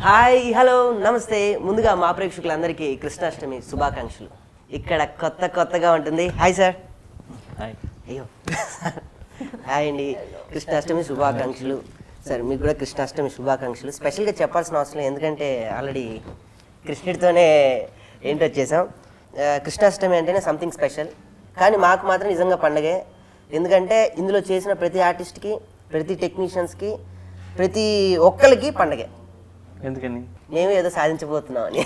Hi hello నమస్తే. ముందుగా మా ప్రేక్షకులందరికీ కృష్ణాష్టమి శుభాకాంక్షలు. ఇక్కడ కొత్తగా ఉంటుంది. Hi sir. హాయ్. అయ్యో హాయ్ అండి. కృష్ణాష్టమి శుభాకాంక్షలు సార్. మీకు కూడా కృష్ణాష్టమి శుభాకాంక్షలు. స్పెషల్గా చెప్పాల్సిన అవసరం లేదు, ఎందుకంటే ఆల్రెడీ కృష్ణుడితోనే ఏంటో వచ్చేసాం. కృష్ణాష్టమి అంటేనే సంథింగ్ స్పెషల్, కానీ మాకు మాత్రం నిజంగా పండగే. ఎందుకంటే ఇందులో చేసిన ప్రతి ఆర్టిస్ట్కి, ప్రతి టెక్నీషియన్స్కి, ప్రతి ఒక్కరికి పండగే. ఎందుకని? మేము ఏదో సాధించబోతున్నాం అని.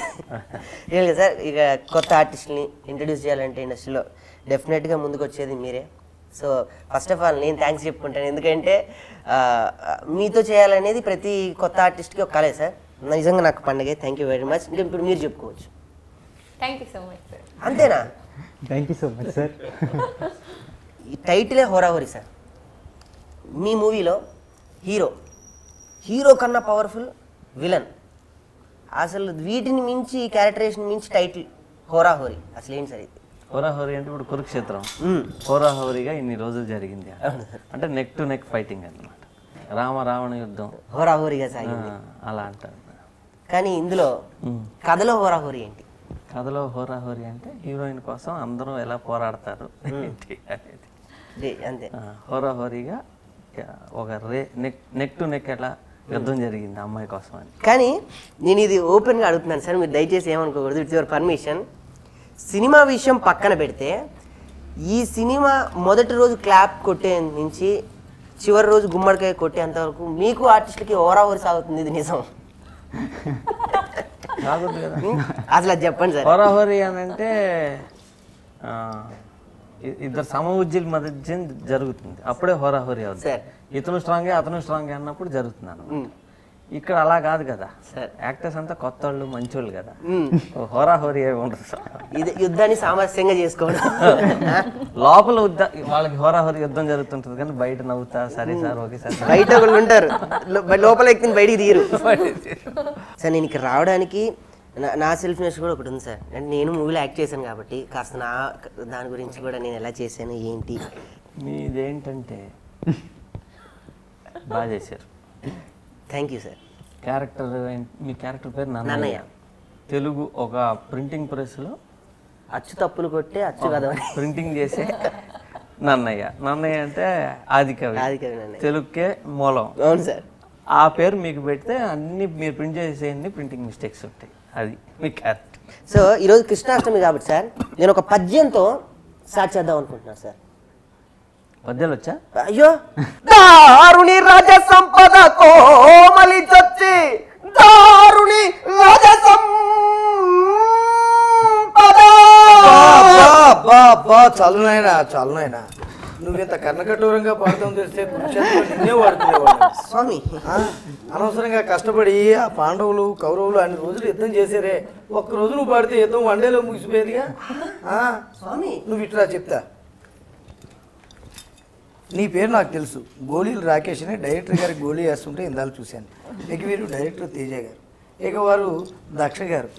లేదు సార్, ఇక కొత్త ఆర్టిస్ట్ని ఇంట్రడ్యూస్ చేయాలంటే ఇండస్ట్రీలో డెఫినెట్గా ముందుకు వచ్చేది మీరే. సో ఫస్ట్ ఆఫ్ ఆల్ నేను థ్యాంక్స్ చెప్పుకుంటాను, ఎందుకంటే మీతో చేయాలనేది ప్రతి కొత్త ఆర్టిస్ట్కి ఒక కలే సార్. నిజంగా నాకు పండగే. Thank you very much. ఇంకా ఇప్పుడు మీరు చెప్పుకోవచ్చు. Thank you so much sir. అంతేనా? Thank you so much sir. ఈ టైటిలే హోరాహోరీ సార్. మీ మూవీలో హీరో కన్నా పవర్ఫుల్ విలన్. అసలు వీటిని మించి, క్యారెక్టరేషన్ మించి టైటిల్ హోరాహోరీ. అసలు ఏంటి సార్ ఇది? హోరాహోరీ అంటే ఇప్పుడు కురుక్షేత్రం హోరాహోరీగా ఇన్ని రోజులు జరిగింది అంటే నెక్ టు నెక్ ఫైటింగ్ అన్నమాట. రావణ యుద్ధం హోరాహోరీగా సాగింది అలా అంటారు. కానీ ఇందులో కథలో హోరాహోరీ ఏంటి? కథలో హోరాహోరీ అంటే హీరోయిన్ కోసం అందరూ ఎలా పోరాడతారు ఏంటి అనేది. అంతే. హోరాహోరీగా ఒక నెక్ టు నెక్ ఎలా యుద్ధం జరిగింది అమ్మాయి కోసం అని. కానీ నేను ఇది ఓపెన్గా అడుగుతున్నాను సార్, మీరు దయచేసి ఏమనుకోకూడదు. It's your permission. సినిమా విషయం పక్కన పెడితే, ఈ సినిమా మొదటి రోజు క్లాప్ కొట్టే నుంచి చివరి రోజు గుమ్మడికాయ కొట్టేంత వరకు మీకు ఆర్టిస్ట్కి హోరాహోరీ సాగుతుంది. ఇది నిజం? కాకూడదు కదా. అసలు అది చెప్పండి సార్. హోరాహోరీ అని అంటే ఇద్దరు సమవుజ్జుల మధ్య జరుగుతుంది, అప్పుడే హోరాహోరీ అవుతుంది. ఇతను స్ట్రాంగే అతను స్ట్రాంగే అన్నప్పుడు జరుగుతున్నాను. ఇక్కడ అలా కాదు కదా. యాక్టర్స్ అంతా కొత్త వాళ్ళు, మంచి వాళ్ళు కదా. హోరాహోరీ ఉండదు సార్. ఇది యుద్ధాన్ని సామరస్యంగా చేసుకోవడం. లోపల వాళ్ళకి హోరాహోరీ యుద్ధం జరుగుతుంటది, కానీ బయట నవ్వుతా సరే సార్ ఓకే సార్ బయట ఒకళ్ళు ఉంటారు, లోపల ఎక్కిన బయటికి తీరు. సార్ నేను ఇక్కడ రావడానికి నా సెల్ఫ్నెస్ కూడా ఒకటి ఉంది సార్. అంటే నేను మూవీలో యాక్ట్ చేశాను కాబట్టి కాస్త నా దాని గురించి కూడా నేను ఎలా చేశాను ఏంటి. మీదేంటంటే బాగా చేశారు. Thank you sir. Character, me character పేరు నన్నయ్య. తెలుగు ఒక ప్రింటింగ్ ప్రెస్లో అచ్చు తప్పులు కొట్టే అచ్చు కదా ప్రింటింగ్ చేసే నన్నయ్య అంటే ఆదికవి తెలుగుకే మూలం. అవును సార్. ఆ పేరు మీకు పెడితే అన్ని మీరు ప్రింట్ చేసేయండి, ప్రింటింగ్ మిస్టేక్స్ ఉంటాయి. అది మీ క్యారెక్టర్. సో ఈరోజు కృష్ణాష్టమి కాబట్టి సార్, నేను ఒక పద్యంతో స్టార్ట్ చేద్దాం అనుకుంటున్నాను సార్. పద్యాలు వచ్చా? అయ్యో, దారుని రాజ సంపద కోమలి చచ్చి, దారుని రాజ సంపద. చాలు నాయనా నువ్వు ఇంత కర్ణకఠోరంగా పాడతాం తెలిస్తే నిన్నే వాడుకునేవాడు స్వామి. అనవసరంగా కష్టపడి ఆ పాండవులు కౌరవులు అన్ని రోజులు యుద్ధం చేశారే, ఒక్కరోజు నువ్వు పాడితే యుద్ధం వన్డేలో ముగిసిపోయేదిగా. స్వామి నువ్వు ఇట్లా చెప్తా. నీ పేరు నాకు తెలుసు, గోళీలు రాకేష్ అని డైరెక్టర్ గారికి గోళీ వేస్తుంటే ఇందాలు చూశాను. ఇక వీరు డైరెక్టర్ తేజ గారు, ఇక వారు దక్ష గారు.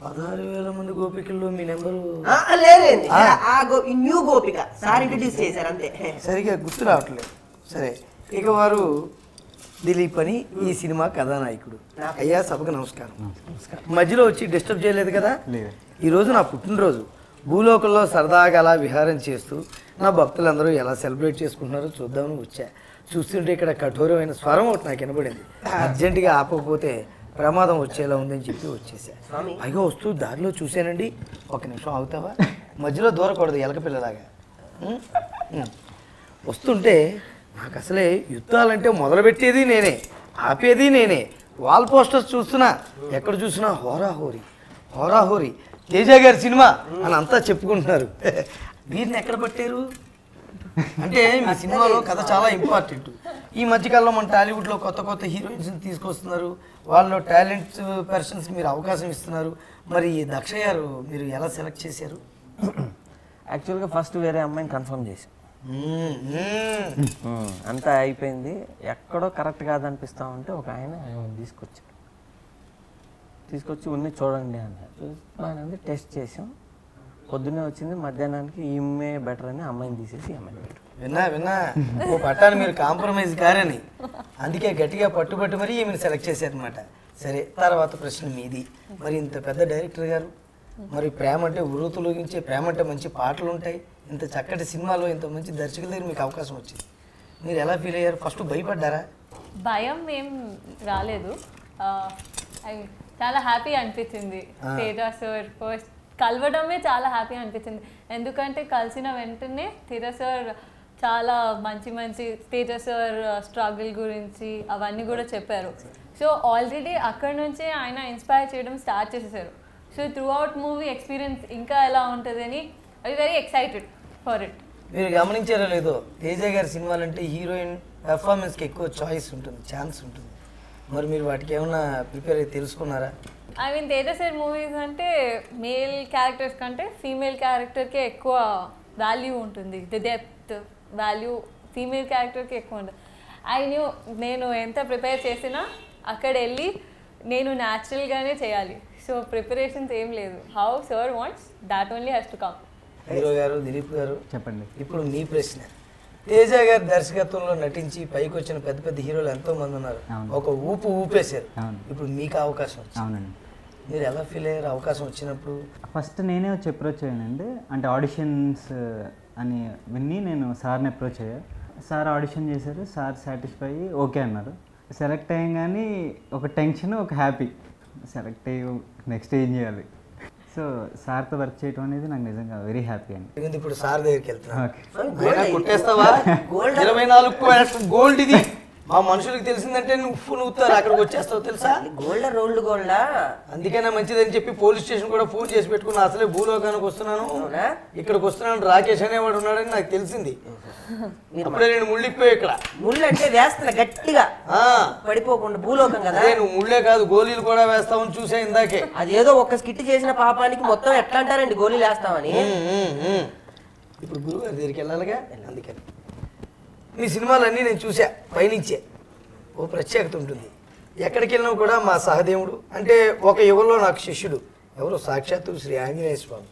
16,000 మంది గోపికల్లో మీ నెంబరు న్యూ గోపిక సార్ ఇంట్రడ్యూస్ చేశారు అంతే, సరిగా గుర్తు రావట్లేదు. సరే, ఇక వారు దిలీప్ అని ఈ సినిమా కథానాయకుడు. అయ్యా సభకు నమస్కారం. మధ్యలో వచ్చి డిస్టర్బ్ చేయలేదు కదా. ఈరోజు నా పుట్టినరోజు. భూలోకంలో సరదాగా అలా విహారం చేస్తూ నా భక్తులందరూ ఎలా సెలబ్రేట్ చేసుకుంటున్నారో చూద్దామని వచ్చా. చూస్తుంటే ఇక్కడ కఠోరమైన స్వరం ఒకటి నాకు వినబడింది. అర్జెంటుగా ఆపకపోతే ప్రమాదం వచ్చేలా ఉందని చెప్పి వచ్చేసా. పైగా వస్తూ దారిలో చూశానండి. ఒక నిమిషం ఆగుతావా? మధ్యలో దూరకూడదు, ఎలకపిల్లలాగా. వస్తుంటే నాకు అసలే యుద్ధాలంటే మొదలుపెట్టేది నేనే, ఆపేది నేనే. వాల్ పోస్టర్స్ చూస్తున్నా, ఎక్కడ చూసినా హోరాహోరీ తేజ గారి సినిమా అని అంతా చెప్పుకుంటున్నారు. వీరిని ఎక్కడ పట్టారు అంటే మీ సినిమాలో కథ చాలా ఇంపార్టెంట్. ఈ మధ్యకాలంలో మన టాలీవుడ్లో కొత్త హీరోయిన్స్ తీసుకొస్తున్నారు, వాళ్ళు టాలెంట్ పర్సన్స్ మీరు అవకాశం ఇస్తున్నారు. మరి దక్ష గారు మీరు ఎలా సెలెక్ట్ చేశారు? యాక్చువల్గా ఫస్ట్ వేరే అమ్మాయిని కన్ఫర్మ్ చేశాం, అంతా అయిపోయింది. ఎక్కడో కరెక్ట్ కాదనిపిస్తా ఉంటే ఒక ఆయన తీసుకొచ్చి ఉన్ని చూడండి అన్నారు. టెస్ట్ చేసాం, పొద్దున్నే వచ్చింది. మధ్యాహ్నానికి ఈమె బెటర్ అని అమ్మాయిని తీసేసి అమ్మాయిని పెట్టారు. విన్నా ఓ పట్టాను మీరు కాంప్రమైజ్ కారని, అందుకే గట్టిగా పట్టుబట్టి మరీ ఈమెను సెలెక్ట్ చేశారనమాట. సరే, తర్వాత ప్రశ్న మీది. మరి ఇంత పెద్ద డైరెక్టర్ గారు, మరి ప్రేమ అంటే ఉరుతులోగించే ప్రేమ అంటే మంచి పాటలు ఉంటాయి, ఇంత చక్కటి సినిమాలో ఇంత మంచి దర్శకుల దగ్గర మీకు అవకాశం వచ్చింది, మీరు ఎలా ఫీల్ అయ్యారు? ఫస్ట్ భయపడ్డారా? భయం ఏం రాలేదు. చాలా హ్యాపీ అనిపించింది. తేజ సార్ ఫస్ట్ కలవడమే చాలా హ్యాపీ అనిపించింది. ఎందుకంటే కలిసిన వెంటనే తేజ సార్ చాలా మంచి మంచి తేజ సార్ స్ట్రగుల్ గురించి అవన్నీ కూడా చెప్పారు. సో ఆల్రెడీ అక్కడ నుంచే ఆయన ఇన్స్పైర్ చేయడం స్టార్ట్ చేసేసారు. So through out movie experience ఇంకా ఎలా ఉంటుంది అని I very excited for it. మీరు గమనించారో లేదో, తేజ గారి సినిమాలంటే హీరోయిన్ పెర్ఫార్మెన్స్కి ఎక్కువ చాయిస్ ఉంటుంది, ఛాన్స్ ఉంటుంది. మరి మీరు వాటికి ఏమైనా ప్రిపేర్ అయ్యి తెలుసుకున్నారా? I mean Teja sir movies అంటే మేల్ క్యారెక్టర్స్ కంటే ఫీమేల్ క్యారెక్టర్కే ఎక్కువ వాల్యూ ఉంటుంది. ది డెప్త్ వాల్యూ ఫీమేల్ క్యారెక్టర్కి ఎక్కువ ఉంటుంది. నేను ఎంత ప్రిపేర్ చేసినా అక్కడ వెళ్ళి నేను న్యాచురల్గానే చేయాలి. సో ప్రిపరేషన్స్ ఏం లేదు. How sir wants that only has to come. Hero గారు, దిలీప్ గారు చెప్పండి. ఇప్పుడు మీ ప్రశ్న. తేజ గారి దర్శకత్వంలో నటించి పైకి వచ్చిన పెద్ద పెద్ద హీరోలు ఎంతో మంది ఉన్నారు, ఒక ఊపేశారు. ఇప్పుడు మీకు అవకాశం వచ్చింది. అవునండి. మీరు ఎలా ఫీల్ అయ్యారు అవకాశం వచ్చినప్పుడు? ఫస్ట్ నేనే వచ్చి అప్రోచ్ అయ్యానండి. అంటే ఆడిషన్స్ అని విని నేను సార్ని అప్రోచ్ అయ్యా. సార్ ఆడిషన్ చేశారు, సార్ సాటిస్ఫై ఓకే అన్నారు. సెలెక్ట్ అయ్యంగానే ఒక టెన్షన్, ఒక హ్యాపీ. సెలెక్ట్ అయ్యి నెక్స్ట్ ఏం చేయాలి. సో సార్తో వర్క్ చేయడం అనేది నాకు నిజంగా వెరీ హ్యాపీ అండి. ఇప్పుడు సార్ దగ్గరికి వెళ్తున్నా. ఓకే. కొట్టేస్తావా? 24 గోల్డ్ ఇది. మా మనుషులకు తెలిసిందంటే నువ్వుతారు, అక్కడికి వచ్చేస్తావు తెలుసా? గోల్డ్ రోల్డ్ గోల్డా? అందుకనే మంచిదని చెప్పి పోలీస్ స్టేషన్ కూడా ఫోన్ చేసి పెట్టుకున్నా. అసలే భూలోకానికి వస్తున్నాను, ఇక్కడికి వస్తున్నాను, రాకేష్ అనేవాడు ఉన్నాడని నాకు తెలిసింది. అప్పుడే నేను ముళ్ళిపోయి ఇక్కడ ముళ్ళు అంటే వేస్తున్నా గట్టిగా పడిపోకుండా. భూలోకం కదా. నువ్వు ముళ్ళే కాదు గోళీలు కూడా వేస్తావని చూసా ఇందాకే. అదేదో ఒక్క స్కిట్ చేసిన పాపానికి మొత్తం ఎట్లా అంటారండి గోళీలు వేస్తామని. ఇప్పుడు గురువు గారి దగ్గరికి వెళ్ళాలిగా, అందుకని. మీ సినిమాలన్నీ నేను చూసా పైనుంచే. ఓ ప్రత్యేకత ఉంటుంది. ఎక్కడికి వెళ్ళినా కూడా మా సహదేవుడు అంటే ఒక యుగంలో నాకు శిష్యుడు ఎవరు, సాక్షాత్తు శ్రీ ఆంజనేయ స్వామి.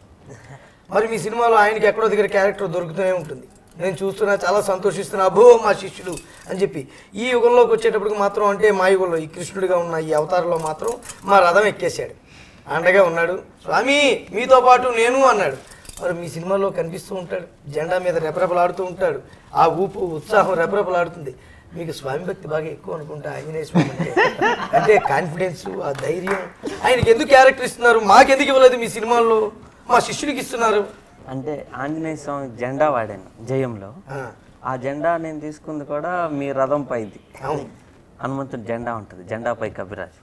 మరి మీ సినిమాలో ఆయనకి ఎక్కడో దగ్గర క్యారెక్టర్ దొరుకుతూనే ఉంటుంది. నేను చూస్తున్నా, చాలా సంతోషిస్తున్నా, అబ్బో మా శిష్యుడు అని చెప్పి. ఈ యుగంలోకి వచ్చేటప్పటికి మాత్రం అంటే మా యుగంలో ఈ కృష్ణుడిగా ఉన్న ఈ అవతారంలో మాత్రం మా రథం ఎక్కేశాడు, అండగా ఉన్నాడు. స్వామి మీతో పాటు నేను అన్నాడు. మరి మీ సినిమాలో కనిపిస్తూ ఉంటాడు, జెండా మీద రెపరెపలాడుతూ ఉంటాడు, ఆ ఊపు ఉత్సాహం రెపరెపలాడుతుంది. మీకు స్వామి భక్తి బాగా ఎక్కువ అనుకుంటా ఆంజనేయ స్వామి అంటే కాన్ఫిడెన్స్, ఆ ధైర్యం. ఆయనకి ఎందుకు క్యారెక్టర్ ఇస్తున్నారు, మాకెందుకు ఇవ్వలేదు మీ సినిమాల్లో, మా శిష్యుడికి ఇస్తున్నారు? అంటే ఆంజనేయ స్వామి జెండా వాడాను జయంలో. ఆ జెండా నేను తీసుకుంది కూడా మీ రథం పైది. హనుమంతుడి జెండా ఉంటుంది, జెండాపై కవిరాజు.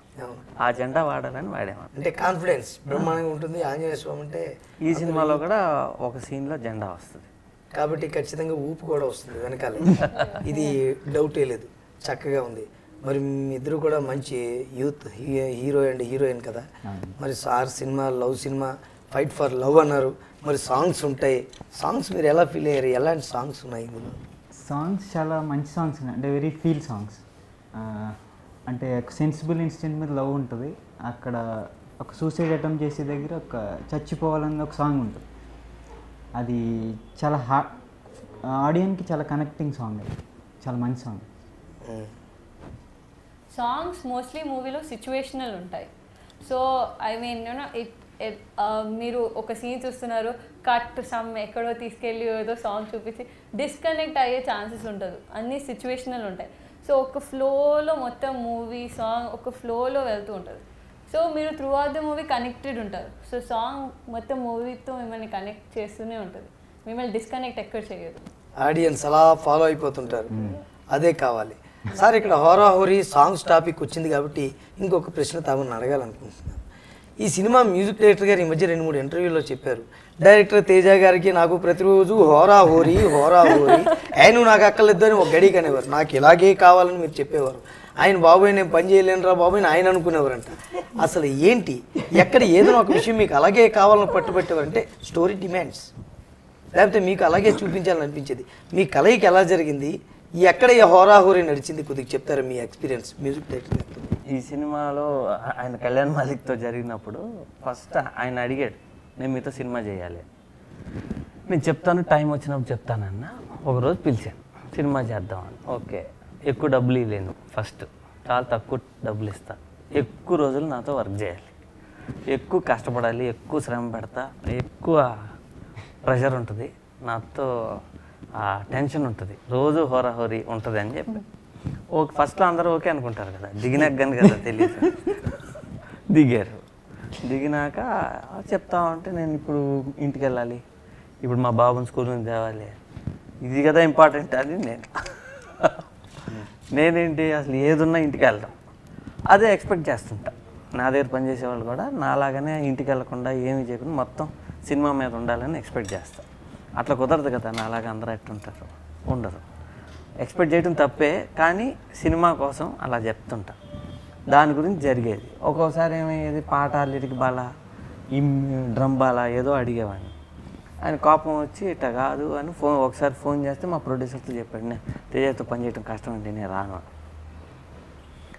ఆ జెండా వాడాలని వాడేవాడు. అంటే కాన్ఫిడెన్స్ బ్రహ్మాండంగా ఉంటుంది ఆంజనేయ స్వామి అంటే. ఈ సినిమాలో కూడా ఒక సీన్లో జెండా వస్తుంది కాబట్టి ఖచ్చితంగా ఊపు కూడా వస్తుంది వెనకాల, ఇది డౌటే లేదు. చక్కగా ఉంది. మరి మీ ఇద్దరు కూడా మంచి యూత్ హీరో అండ్ హీరోయిన్ కదా. మరి sir cinema love cinema, fight for love అన్నారు. మరి సాంగ్స్ ఉంటాయి, సాంగ్స్ మీరు ఎలా ఫీల్ అయ్యారు? ఎలాంటి సాంగ్స్ ఉన్నాయి ఇందులో? సాంగ్స్ చాలా మంచి సాంగ్స్ ఉన్నాయి. అంటే వెరీ ఫీల్ సాంగ్స్. అంటే సెన్సిబుల్ ఇన్సిడెంట్ మీద లవ్ ఉంటుంది. అక్కడ ఒక సూసైడ్ అటెంప్ట్ చేసే దగ్గర ఒక చచ్చిపోవాలని ఒక సాంగ్ ఉంటుంది. అది చాలా ఆడియన్కి చాలా కనెక్టింగ్ సాంగ్. అది చాలా మంచి సాంగ్. సాంగ్స్ మోస్ట్లీ మూవీలో సిచ్యువేషనల్ ఉంటాయి. సో ఐ మీన్ మీరు ఒక సీన్ చూస్తున్నారు, కట్ సమ్ ఎక్కడో తీసుకెళ్ళి ఏదో సాంగ్ చూపించి డిస్కనెక్ట్ అయ్యే ఛాన్సెస్ ఉంటుంది. అన్నీ సిచ్యువేషనల్ ఉంటాయి. సో ఒక ఫ్లోలో మొత్తం మూవీ సాంగ్ ఒక ఫ్లోలో వెళ్తూ ఉంటుంది. సో మీరు through out the movie connected ఉంటారు. సో సాంగ్ మొత్తం మూవీతో మిమ్మల్ని కనెక్ట్ చేస్తూనే ఉంటుంది, మిమ్మల్ని డిస్కనెక్ట్ ఎక్కడ చేయదు. ఆడియన్స్ అలా ఫాలో అయిపోతుంటారు, అదే కావాలి. సార్ ఇక్కడ హోరాహోరీ సాంగ్స్ టాపిక్ వచ్చింది కాబట్టి ఇంకొక ప్రశ్న తమను అడగాలనుకుంటున్నాను. ఈ సినిమా మ్యూజిక్ డైరెక్టర్ గారు ఈ మధ్య 2-3 ఇంటర్వ్యూలో చెప్పారు, డైరెక్టర్ తేజ గారికి నాకు ప్రతిరోజు హోరాహోరీ ఆయన నాకు అక్కర్లేదు అని ఒక గడికి అనేవారు. నాకు ఇలాగే కావాలని మీరు చెప్పేవారు. ఆయన బాబోయ్ నేను పని చేయలేనురా బాబోయ్ ఆయన అనుకునేవారంట. అసలు ఏంటి, ఎక్కడ ఏదైనా ఒక విషయం మీకు అలాగే కావాలని పట్టుబట్టేవారంటే స్టోరీ డిమాండ్స్, లేకపోతే మీకు అలాగే చూపించాలని అనిపించేది. మీ కలయికి ఎలా జరిగింది, ఎక్కడ ఈ హోరాహోరీ నడిచింది, కొద్దిగా చెప్తారా మీ ఎక్స్పీరియన్స్ మ్యూజిక్ డైరెక్టర్? ఈ సినిమాలో ఆయన కళ్యాణ్ మాలిక్తో జరిగినప్పుడు ఫస్ట్ ఆయన అడిగాడు, నేను మీతో సినిమా చేయాలి. నేను చెప్తాను, టైం వచ్చినప్పుడు చెప్తానన్నా. ఒకరోజు పిలిచాను, సినిమా చేద్దామని. ఓకే, ఎక్కువ డబ్బులు ఇవ్వలేను, ఫస్ట్ చాలా తక్కువ డబ్బులు ఇస్తా, ఎక్కువ రోజులు నాతో వర్క్ చేయాలి, ఎక్కువ కష్టపడాలి, ఎక్కువ శ్రమ పెడతా, ఎక్కువ ప్రెషర్ ఉంటుంది, నాతో టెన్షన్ ఉంటుంది, రోజు హోరాహోరీ ఉంటుంది అని చెప్పి ఫస్ట్లో అందరూ ఓకే అనుకుంటారు కదా, దిగినాక కదా తెలియదు. దిగారు. దిగినాక చెప్తా ఉంటే నేను ఇప్పుడు ఇంటికి వెళ్ళాలి, ఇప్పుడు మా బాబుని స్కూల్ నుంచి తేవాలి, ఇది కదా ఇంపార్టెంట్ అని నేనేంటి అసలు ఏదున్నా ఇంటికి వెళ్తాం అదే ఎక్స్పెక్ట్ చేస్తుంటా. నా దగ్గర పనిచేసేవాళ్ళు కూడా నాలాగానే ఇంటికి వెళ్ళకుండా ఏమీ చేయకుండా మొత్తం సినిమా మీద ఉండాలని ఎక్స్పెక్ట్ చేస్తాను. అట్లా కుదరదు కదా, నాలాగా అందరూ ఎట్టుంటారు, ఉండరు. ఎక్స్పెక్ట్ చేయడం తప్పే, కానీ సినిమా కోసం అలా చెప్తుంటా. దాని గురించి జరిగేది. ఒక్కోసారి ఏమయ్యేది, పాట లిరిక్ బాలా, ఈ డ్రమ్ బాలా ఏదో అడిగేవాడిని. ఆయన కోపం వచ్చి ఇట్లా కాదు అని ఒకసారి ఫోన్ చేస్తే మా ప్రొడ్యూసర్తో చెప్పాడు, నేను తేజతో పనిచేయడం కష్టం అంటే నేను రాను,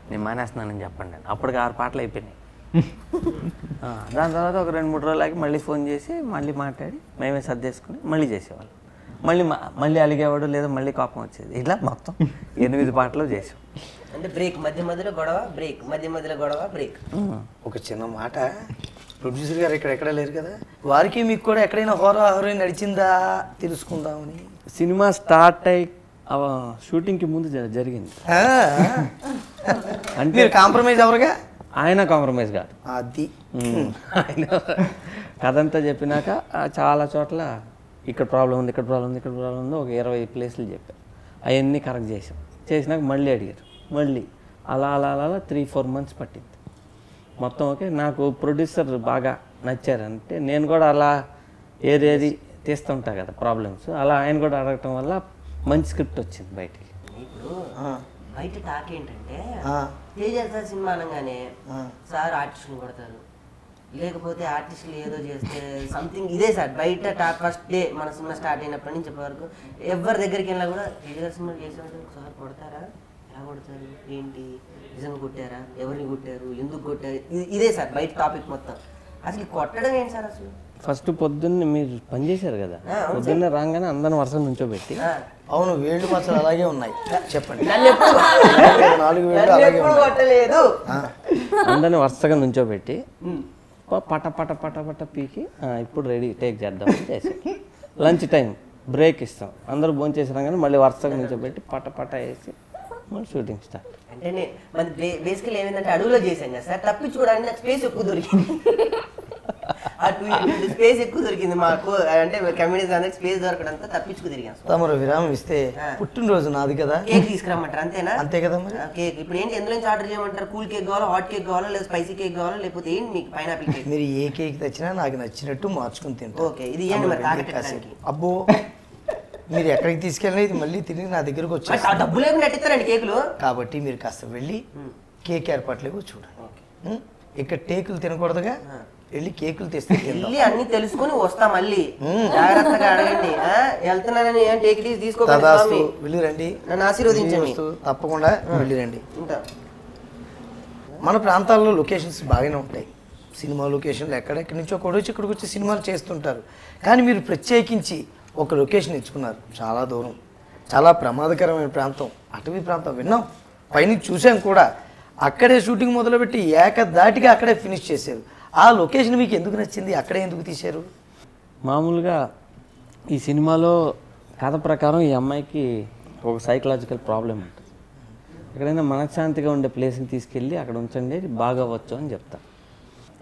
నేను మానేస్తున్నానని చెప్పండి అని. అప్పటికి 6 పాటలు అయిపోయినాయి. దాని తర్వాత ఒక 2-3 రోజులకి మళ్ళీ ఫోన్ చేసి మళ్ళీ మాట్లాడి మేమే సర్దేసుకుని మళ్ళీ చేసేవాళ్ళం. మళ్ళీ అలిగేవాడు, లేదా మళ్ళీ కోపం వచ్చేది. ఇలా మొత్తం 8 పాటలు చేసాం. అంటే బ్రేక్ మధ్య మధ్యలో గొడవ, బ్రేక్ మధ్య మధ్యలో గొడవ, బ్రేక్. ఒక చిన్న మాట, ప్రొడ్యూసర్ గారు ఎక్కడ లేరు కదా, వారికి మీకు కూడా ఎక్కడైనా హోరాహోరీ నడిచిందా తెలుసుకుందామని. సినిమా స్టార్ట్ అయ్యి షూటింగ్కి ముందు జరిగింది. అంటే మీరు కాంప్రమైజ్ ఎవరుగా? ఆయన కాంప్రమైజ్ కాదు, అది ఆయన కథంతా చెప్పినాక చాలా చోట్ల ఇక్కడ ప్రాబ్లం ఉంది, ఇక్కడ ప్రాబ్లం ఉంది, ఇక్కడ ప్రాబ్లం ఉంది, ఒక 20 ప్లేసులు చెప్పారు. అవన్నీ కరెక్ట్ చేసినాక మళ్ళీ అడిగారు. మళ్ళీ అలా 3-4 months పట్టింది మొత్తం. ఓకే, నాకు ప్రొడ్యూసర్ బాగా నచ్చారంటే నేను కూడా అలా ఏదేది తీస్తుంటా కదా ప్రాబ్లమ్స్, అలా ఆయన కూడా అడగటం వల్ల మంచి స్క్రిప్ట్ వచ్చింది బయటికి. ఇప్పుడు బయట టాక్ ఏంటంటే తేజ సార్ సినిమా అనగానే సార్ ఆర్టిస్టులు కొడతారు, లేకపోతే ఆర్టిస్టులు ఏదో చేస్తే సంథింగ్ ఇదే సార్ బయట టాక్. ఫస్ట్ డే మన సినిమా స్టార్ట్ అయినప్పటి నుంచి ఇప్పటి వరకు ఎవరి దగ్గరికి వెళ్ళినా కూడా తేజ గారి సినిమా చేసినట్టు సార్ కొడతారా, ఎలా కొడతారు, ఏంటి, నిజంగా కొట్టారా, ఎవరిని కొట్టారు, ఎందుకు కొట్టారు, ఇదే సార్ బయట టాపిక్ మొత్తం. అసలు కొట్టడం ఏంటి సార్ అసలు? ఫస్ట్ పొద్దున్న మీరు పనిచేశారు కదా, పొద్దున్న రాగానే అందరిని వరుస నుంచోబెట్టి, అవును వేళ్ళు మాత్రం అలాగే ఉన్నాయి, చెప్పండి. 4 వేళ్ళు అలాగే కొట్టలేదు, అందరిని వరుసగా నుంచోబెట్టి పట పట పట పట పీకి ఇప్పుడు రెడీ టేక్ చేద్దాం చేసి లంచ్ టైం బ్రేక్ ఇస్తాం, అందరూ భోజనం చేసి రాగానే మళ్ళీ వరుసగా నుంచోబెట్టి పట పట వేసి మళ్ళీ షూటింగ్ స్టార్ట్. అంటే మన బేసికల్ ఏమైందంటే అడుగులో చేసాం కదా సార్, తప్పించుకోవడానికి నాకు స్పేస్ ఎక్కువ దొరికింది. స్పేస్ ఎక్కువ దొరికింది మాకు, అంటే కమ్యూనిటీస్ అందరికి స్పేస్ దొరకడంతో తప్పించుకు తిరిగాం. తమరు విరామం ఇస్తే పుట్టినరోజు నాది కదా, కేక్ తీసుకురమ్మంటారు అంతేనా? అంతే కదా మరి. కేక్ ఇప్పుడు ఏంటి, ఎందులో నుంచి ఆర్డర్ చేయమంటారు? కూల్ కేక్ కావాలా, హాట్ కేక్ కావాలా, లేదా స్పైసీ కేక్ కావాలా, లేకపోతే ఏంటి మీకు పైనాపిల్ కేక్? మీరు ఏ కేక్ తెచ్చినా నాకు నచ్చినట్టు మార్చుకుని తింటారు. ఓకే, ఇది ఏంటి మరి తాగడానికి? అబ్బో, మీరు ఎక్కడికి తీసుకెళ్ళినా ఇది మళ్ళీ తిరిగి నా దగ్గరకు వచ్చి డబ్బు లేకుండా నటిస్తారండి కేకులు. కాబట్టి మీరు కాస్త వెళ్ళి కేక్ ఏర్పాట్లేవో చూడండి. ఇక్కడ టేకులు తినకూడదుగా, వెళ్ళి కేకులు తెస్తే వెళ్ళి అన్ని తెలుసుకుని వస్తా, మళ్ళీ జాగ్రత్తగా అడగండి. వెళ్తున్నానని టేక్ తీసుకోవాలి, వెళ్ళి రండి, నన్ను ఆశీర్వదించండి, తప్పకుండా వెళ్ళి రండి. మన ప్రాంతాల్లో లొకేషన్స్ బాగానే ఉంటాయి, సినిమా లొకేషన్లు ఎక్కడెక్కడి నుంచో కూడా వచ్చి ఇక్కడికి వచ్చి సినిమాలు చేస్తుంటారు. కానీ మీరు ప్రత్యేకించి ఒక లొకేషన్ ఎంచుకున్నారు, చాలా దూరం, చాలా ప్రమాదకరమైన ప్రాంతం, అటవీ ప్రాంతం, విన్నాం, పైన చూసాం కూడా. అక్కడే షూటింగ్ మొదలుపెట్టి ఏకదాటిగా అక్కడే ఫినిష్ చేశారు. ఆ లొకేషన్ మీకు ఎందుకు నచ్చింది, అక్కడే ఎందుకు తీశారు? మామూలుగా ఈ సినిమాలో కథ ప్రకారం ఈ అమ్మాయికి ఒక సైకలాజికల్ ప్రాబ్లం ఉంటుంది. ఎక్కడైనా మనశ్శాంతిగా ఉండే ప్లేస్ని తీసుకెళ్ళి అక్కడ ఉంచండి, బాగా అవ్వచ్చు అని చెప్తా.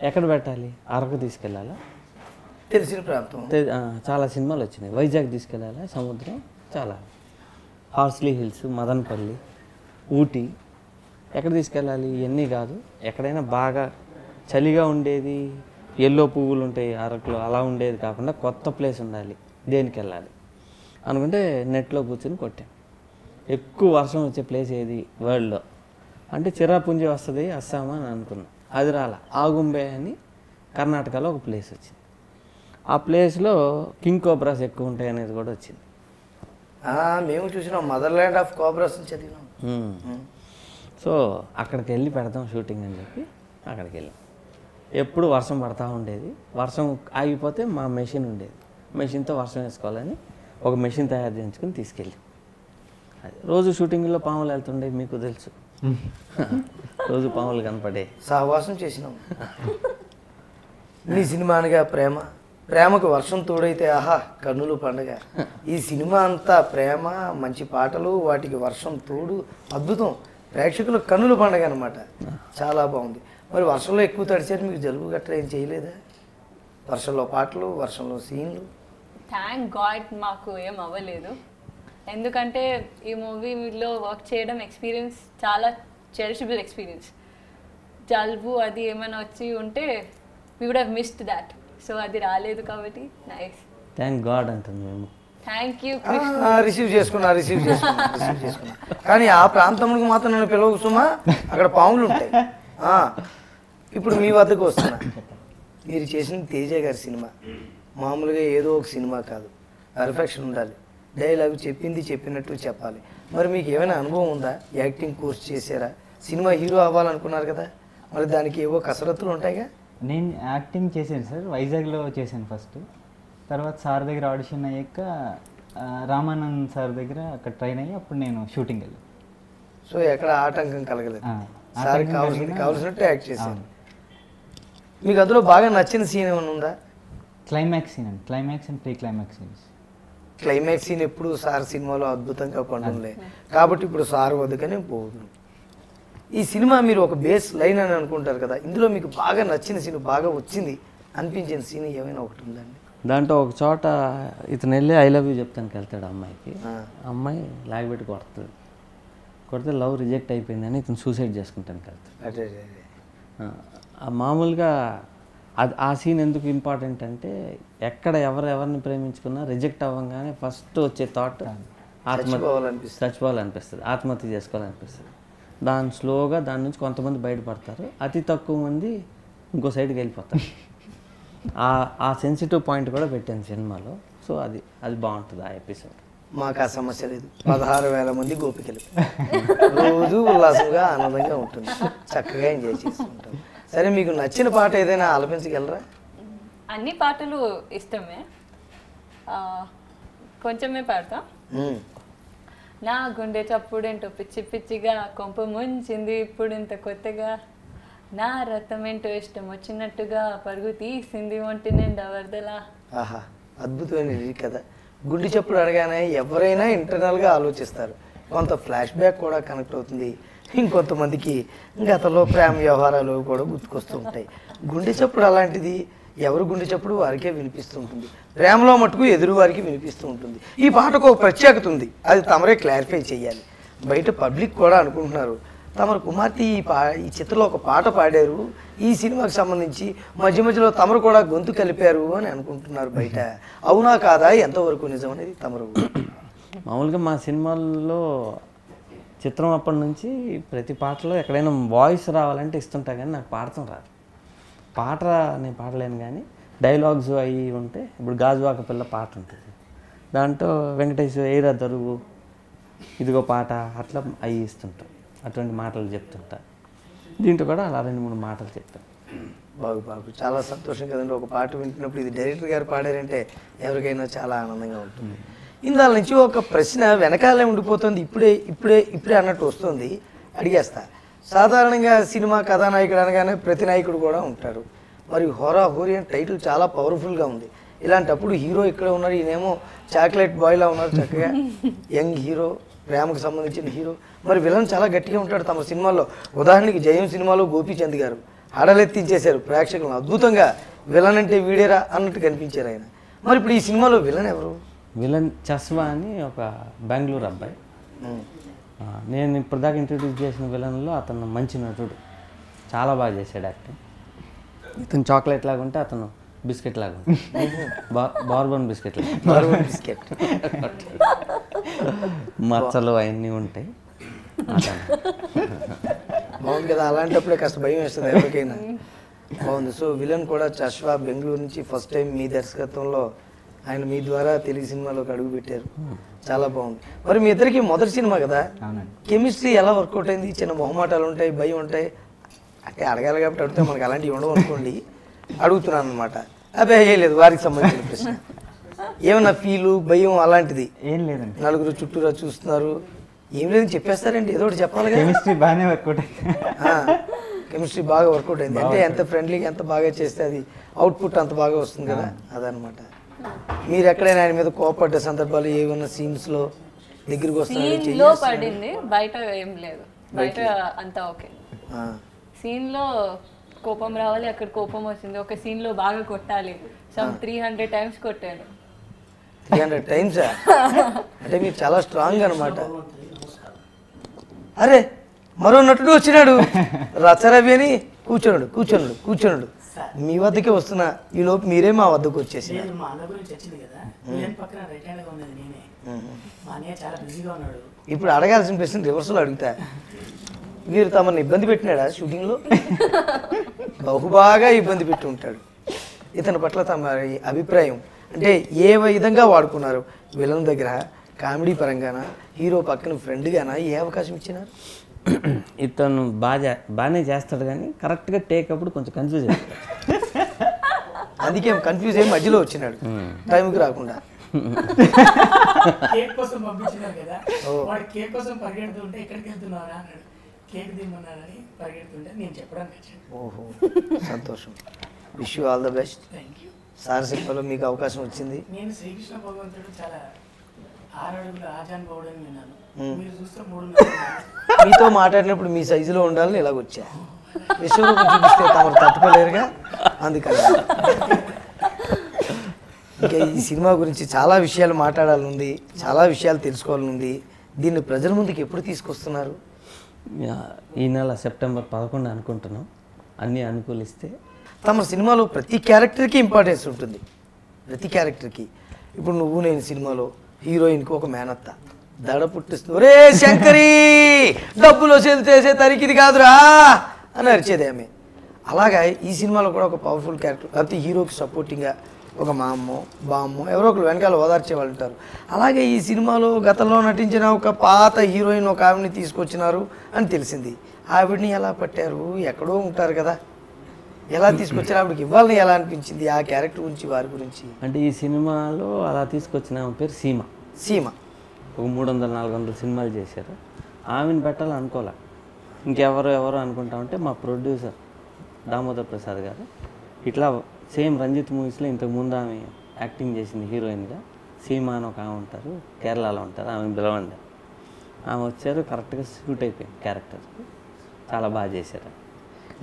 ఎక్కడ పెట్టాలి? అరకు తీసుకెళ్ళాలా, తెలిసిన ప్రాంతం, చాలా సినిమాలు వచ్చినాయి. వైజాగ్ తీసుకెళ్ళాలా, సముద్రం చాలా, హార్స్లీ హిల్స్, మదనపల్లి, ఊటీ, ఎక్కడ తీసుకెళ్ళాలి ఇవన్నీ కాదు. ఎక్కడైనా బాగా చలిగా ఉండేది, ఎల్లో పువ్వులు ఉంటాయి అరకులో, అలా ఉండేది కాకుండా కొత్త ప్లేస్ ఉండాలి, దేనికి వెళ్ళాలి అనుకుంటే నెట్లో కూర్చొని కొట్టాం. ఎక్కువ వర్షం వచ్చే ప్లేస్ ఏది వరల్డ్లో అంటే చిరాపుంజి వస్తుంది, అస్సాం అని అనుకున్నాం. అది రాలా. ఆగుంబే అని కర్ణాటకలో ఒక ప్లేస్ వచ్చింది. ఆ ప్లేస్లో కింగ్ కోబ్రాస్ ఎక్కువ ఉంటాయి అనేది కూడా వచ్చింది. మేము చూసినాం, మదర్లాండ్ ఆఫ్ కోబ్రాస్ చదివినాం. సో అక్కడికి వెళ్ళి పెడతాం షూటింగ్ అని చెప్పి అక్కడికి వెళ్ళాం. ఎప్పుడు వర్షం పడతా ఉండేది, వర్షం ఆగిపోతే మా మెషిన్ ఉండేది, మెషిన్తో వర్షం వేసుకోవాలని ఒక మెషిన్ తయారు చేయించుకుని తీసుకెళ్ళి, అది రోజు షూటింగ్లో పాములు వెళ్తుండే మీకు తెలుసు, రోజు పాములు కనపడే సహవాసం చేసినాం. మీ సినిమా అనగా ప్రేమ, ప్రేమకు వర్షం తోడైతే ఆహా కన్నులు పండగ. ఈ సినిమా అంతా ప్రేమ, మంచి పాటలు, వాటికి వర్షం తోడు, అద్భుతం. ప్రేక్షకులు కన్నులు పండగ అనమాట. చాలా బాగుంది. మరి వర్షంలో ఎక్కువ తడిచారు, మీకు జలుబు గట్రా ఏం చేయలేదా? వర్షంలో పాటలు, వర్షంలో సీన్లు. థ్యాంక్ గాడ్ మాకు ఏం అవ్వలేదు, ఎందుకంటే ఈ మూవీలో వర్క్ చేయడం ఎక్స్పీరియన్స్ చాలా చెరిషబుల్ ఎక్స్పీరియన్స్. జలుబు అది ఏమైనా వచ్చి ఉంటే we would have missed that. So అది రాలేదు కాబట్టి నైస్. థ్యాంక్ గాడ్ అంటుంది మేము. Thank you. రిసీవ్ చేసుకున్నా. కానీ ఆ ప్రాంతంలో మాత్రం నన్ను పిలవకు సుమా, అక్కడ పాములు ఉంటాయి. ఇప్పుడు మీ వద్దకు వస్తున్నా. మీరు చేసిన తేజ గారి సినిమా మామూలుగా ఏదో ఒక సినిమా కాదు, పర్ఫెక్షన్ ఉండాలి. డైలాగ్ చెప్పింది చెప్పినట్టు చెప్పాలి. మరి మీకు ఏమైనా అనుభవం ఉందా? యాక్టింగ్ కోర్స్ చేశారా? సినిమా హీరో అవ్వాలనుకున్నారు కదా, మరి దానికి ఏవో కసరత్తులు ఉంటాయిగా. నేను యాక్టింగ్ చేశాను సార్, వైజాగ్లో చేశాను ఫస్ట్. తర్వాత సార్ దగ్గర ఆడిషన్ అయ్యాక రామానంద్ సార్ దగ్గర అక్కడ ట్రైన్ అయ్యి అప్పుడు నేను షూటింగ్ వెళ్ళాను. సో ఎక్కడ ఆటంకం కలగలేదు, సార్కి కావాల్సినట్టు యాక్ట్ చేశాను. మీకు అందులో బాగా నచ్చిన సీన్ ఏమైనా ఉందా? క్లైమాక్స్ సీన్ అండి, climax and pre climax scenes. Climax scene ఎప్పుడు సార్ సినిమాలో అద్భుతంగా పండులే కాబట్టి ఇప్పుడు సార్ వద్దకనే పోదు. ఈ సినిమా మీరు ఒక బేస్ లైన్ అని అనుకుంటారు కదా, ఇందులో మీకు బాగా నచ్చిన సీన్, బాగా వచ్చింది అనిపించిన సీన్ ఏమైనా ఒకటి ఉందండి? దాంట్లో ఒక చోట ఇతను వెళ్ళి ఐ లవ్ యూ చెప్తానికి వెళ్తాడు అమ్మాయికి. అమ్మాయి లాగబెట్టి కొడితే లవ్ రిజెక్ట్ అయిపోయిందని ఇతను సూసైడ్ చేసుకుంటానికి వెళ్తాడు. మామూలుగా ఆ సీన్ ఎందుకు ఇంపార్టెంట్ అంటే, ఎక్కడ ఎవరిని ప్రేమించుకున్నా రిజెక్ట్ అవ్వగానే ఫస్ట్ వచ్చే థాట్ చచ్చిపోవాలనిపిస్తుంది, ఆత్మహత్య చేసుకోవాలనిపిస్తుంది. స్లోగా దాని నుంచి కొంతమంది బయటపడతారు, అతి తక్కువ మంది ఇంకో సైడ్కి వెళ్ళిపోతారు. ఆ సెన్సిటివ్ పాయింట్ కూడా పెట్టాను సినిమాలో. సో అది బాగుంటుంది ఆ ఎపిసోడ్. మాకు ఆ సమస్య లేదు. 16,000 మంది గోపికలు రోజు ఉల్లాసంగా ఆనందంగా ఉంటుంది, చక్కగా ఎంజాయ్ చేసుకుంటాం. సరే, మీకు నచ్చిన పాట ఏదైనా ఆలపించగలరా? అన్ని పాటలు ఇష్టమే, కొంచెమే పాడతా. నా గుండె చప్పుడేంటో పిచ్చి పిచ్చిగా కొంప ముంచింది ఇప్పుడు ఇంత కొత్తగా, నా రథం ఏంటో ఇష్టం వచ్చినట్టుగా పరుగు తీసింది ఒంటి నిండా వరదలా. ఆహా, అద్భుతమైన కదా. గుండె చప్పుడు అడగానే ఎవరైనా ఇంటర్నల్గా ఆలోచిస్తారు, కొంత ఫ్లాష్ బ్యాక్ కూడా కనెక్ట్ అవుతుంది, ఇంకొంతమందికి గతంలో ప్రేమ వ్యవహారాలు కూడా గుర్తుకొస్తూ ఉంటాయి. గుండె చప్పుడు అలాంటిది, ఎవరు గుండె చప్పుడు వారికే వినిపిస్తూ ఉంటుంది, ప్రేమలో మటుకు ఎదురు వారికి వినిపిస్తూ ఉంటుంది. ఈ పాటకు ఒక ప్రత్యేకత ఉంది, అది తమరే క్లారిఫై చేయాలి. బయట పబ్లిక్ కూడా అనుకుంటున్నారు తమరు కుమార్తె ఈ చిత్రంలో ఒక పాట పాడారు, ఈ సినిమాకి సంబంధించి మధ్యలో తమరు కూడా గొంతు కలిపారు అని అనుకుంటున్నారు బయట. అవునా కాదా, ఎంతవరకు నిజం అనేది తమరు? మామూలుగా మా సినిమాల్లో చిత్రం అప్పటి నుంచి ప్రతి పాటలో ఎక్కడైనా వాయిస్ రావాలంటే ఇస్తుంటా, కానీ నాకు పాడటం రాదు. పాట నేను పాడలేను, కానీ డైలాగ్స్ అవి ఉంటే, ఇప్పుడు గాజువాక పిల్ల పాట ఉంటుంది, దాంట్లో వెంకటేష్ ఏరా దరువు ఇదిగో పాట అట్లా అవి ఇస్తుంటాం, అటువంటి మాటలు చెప్తుంటా. దీంట్లో కూడా అలా 2-3 మాటలు చెప్తాను. బాగు చాలా సంతోషం కదండి. ఒక పాట వింటున్నప్పుడు ఇది డైరెక్టర్ గారు పాడారంటే ఎవరికైనా చాలా ఆనందంగా ఉంటుంది. ఇందాల నుంచి ఒక ప్రశ్న వెనకాలే ఉండిపోతుంది, ఇప్పుడే అన్నట్టు వస్తుంది, అడిగేస్తా. సాధారణంగా సినిమా కథానాయకుడు అనగానే ప్రతి నాయకుడు కూడా ఉంటారు. మరి హోరా హోరీ అని టైటిల్ చాలా పవర్ఫుల్గా ఉంది. ఇలాంటప్పుడు హీరో ఇక్కడ ఉన్నారు, ఈయనేమో చాక్లెట్ బాయ్లా ఉన్నారు, చక్కగా యంగ్ హీరో, ప్రేమకు సంబంధించిన హీరో. మరి విలన్ చాలా గట్టిగా ఉంటాడు తమ సినిమాల్లో. ఉదాహరణకి జయం సినిమాలో గోపీచంద్ గారు హడలెత్తించేశారు ప్రేక్షకులను, అద్భుతంగా విలన్ అంటే వీడేరా అన్నట్టు కనిపించారు ఆయన. మరి ఇప్పుడు ఈ సినిమాలో విలన్ ఎవరు? విలన్ చస్వా అని ఒక బెంగళూరు అబ్బాయి. నేను ఇప్పటిదాకా ఇంట్రడ్యూస్ చేసిన విలన్లో అతను మంచి నటుడు, చాలా బాగా చేశాడు యాక్టింగ్. ఇతను చాక్లెట్ లాగా ఉంటే అతను బిస్కెట్ లాగా ఉంటాడు, బార్బన్ బిస్కెట్ మచ్చలు అవన్నీ ఉంటాయి. బాగుంది కదా, అలాంటప్పుడే కాస్త భయం వేస్తుంది ఎవరికైనా. బాగుంది. సో విలన్ కూడా చస్వా బెంగళూరు నుంచి ఫస్ట్ టైం మీ దర్శకత్వంలో ఆయన మీ ద్వారా తెలుగు సినిమాలోకి అడుగు పెట్టారు, చాలా బాగుంది. మరి మీ ఇద్దరికి మొదటి సినిమా కదా, కెమిస్ట్రీ ఎలా వర్కౌట్ అయింది? చిన్న మొహమాటాలు ఉంటాయి, భయం ఉంటాయి, అంటే అడగాలి కాబట్టి అడిగితే మనకి అలాంటివి ఉండవు అనుకోండి, అడుగుతున్నాను అనమాట. అదే ఏం లేదు, వారికి సంబంధించిన ప్రశ్న. ఏమన్నా ఫీలు భయం అలాంటిది ఏం లేదండి. నలుగురు చుట్టూరా చూస్తున్నారు, ఏం లేదని చెప్పేస్తారండి, ఏదో ఒకటి చెప్పాలి కదా. కెమిస్ట్రీ బాగానే వర్కౌట్ అయింది. కెమిస్ట్రీ బాగా వర్కౌట్ అయింది అంటే ఎంత ఫ్రెండ్లీగా ఎంత బాగా చేస్తే అది అవుట్పుట్ అంత బాగా వస్తుంది కదా, అదనమాట. మీరు ఎక్కడైనా ఆయన మీద కోపడ్డ సందర్భాలు ఏమన్నా సీన్స్లో దగ్గరికి సీన్ లో పడింది, బయట ఏం లేదు. బయట అంతా ఓకే. సీన్ లో కోపం రావాలి, అక్కడ కోపం వచ్చింది. ఒక సీన్ లో బాగా కొట్టాలి, 300 times కొట్టాను. 300 times అంటే మీరు చాలా స్ట్రాంగ్ అనమాట. అరే మరో నటుడు వచ్చినాడు రచరవి అని కూర్చోనుడు మీ వద్దకే వస్తున్నా, ఈ లోపు మీరే మా వద్దకు వచ్చేసి. ఇప్పుడు అడగాల్సిన ప్రశ్న రివర్స్లో అడుగుతా, మీరు తమను ఇబ్బంది పెట్టినాడా షూటింగ్లో? బహుబాగా ఇబ్బంది పెట్టి ఉంటాడు. ఇతని పట్ల తమ అభిప్రాయం అంటే ఏ విధంగా వాడుకున్నారు? విలన్ దగ్గర కామెడీ పరంగానా, హీరో పక్కన ఫ్రెండ్గానా, ఏ అవకాశం ఇచ్చినారు? ఇతను బాగానే చేస్తాడు కానీ కరెక్ట్గా టేక్ అప్పుడు కొంచెం కన్ఫ్యూజ్ అవుతాడు. అందుకే కన్ఫ్యూజ్ అయ్యి మధ్యలో వచ్చినాడు టైంకి రాకుండా. కేక్ కోసం పంపించినారు కదా, వాడు కేక్ కోసం పరిగెడుతుంటే ఎక్కడికి వెళ్తున్నారా అన్నాడు. కేక్ తిమ్మన్నారని పరిగెడుతుంటే నేను చెప్పడానికి వచ్చాను. ఓహో సంతోషం. Wish you all the best. Thank you. Sir సినిమాలో మీకు అవకాశం వచ్చింది. నేను శ్రీకృష్ణ భగవంతుడు చాలా 6 అడుగుల ఆజాన్ బౌడని విన్నాను. మీరు చూస్తే 3 మీతో మాట్లాడినప్పుడు మీ సైజులో ఉండాలని ఇలాగొచ్చా. విశ్వరూపం చూపిస్తే తమరు తట్టుకోలేరుగా, అందుకని. ఇంకా ఈ సినిమా గురించి చాలా విషయాలు మాట్లాడాలనుంది, చాలా విషయాలు తెలుసుకోవాలనుంది. దీన్ని ప్రజల ముందుకు ఎప్పుడు తీసుకొస్తున్నారు? ఈ నెల సెప్టెంబర్ 11 అనుకుంటున్నాం, అన్నీ అనుకూలిస్తే. తమ సినిమాలో ప్రతి క్యారెక్టర్కి ఇంపార్టెన్స్ ఉంటుంది, ప్రతి క్యారెక్టర్కి. ఇప్పుడు నువ్వు నేను సినిమాలో హీరోయిన్కి ఒక మేనత్త దడ పుట్టిస్తుంది, ఒరే శంకరి డబ్బులు వసూలు తరికిది కాదురా అని అరిచేది ఆమె. అలాగా ఈ సినిమాలో కూడా ఒక పవర్ఫుల్ క్యారెక్టర్, లేకపోతే హీరోకి సపోర్టింగ్గా ఒక మా అమ్మో బామ్మో ఎవరో ఒకరు వెనకాల ఓదార్చే వాళ్ళు ఉంటారు. అలాగే ఈ సినిమాలో గతంలో నటించిన ఒక పాత హీరోయిన్ ఒక ఆవిడని తీసుకొచ్చినారు అని తెలిసింది. ఆవిడని ఎలా పట్టారు? ఎక్కడో ఉంటారు కదా, ఎలా తీసుకొచ్చారు? ఆవిడకి ఇవ్వాలని ఎలా అనిపించింది? ఆ క్యారెక్టర్ గురించి, వారి గురించి. అంటే ఈ సినిమాలో అలా తీసుకొచ్చిన ఆమె పేరు సీమ. ఒక 300-400 సినిమాలు చేశారు. ఆమెను పెట్టాలని అనుకోలే, ఇంకెవరో అనుకుంటా ఉంటే మా ప్రొడ్యూసర్ దామోదర్ ప్రసాద్ గారు ఇట్లా సేమ్ రంజిత్ మూవీస్లో ఇంతకుముందు ఆమె యాక్టింగ్ చేసింది హీరోయిన్గా, సీమ అని ఒక ఆమె ఉంటారు, కేరళలో ఉంటారు, ఆమెను పిలవండి. ఆమె వచ్చారు, కరెక్ట్గా సూట్ అయిపోయింది క్యారెక్టర్కి, చాలా బాగా చేశారు.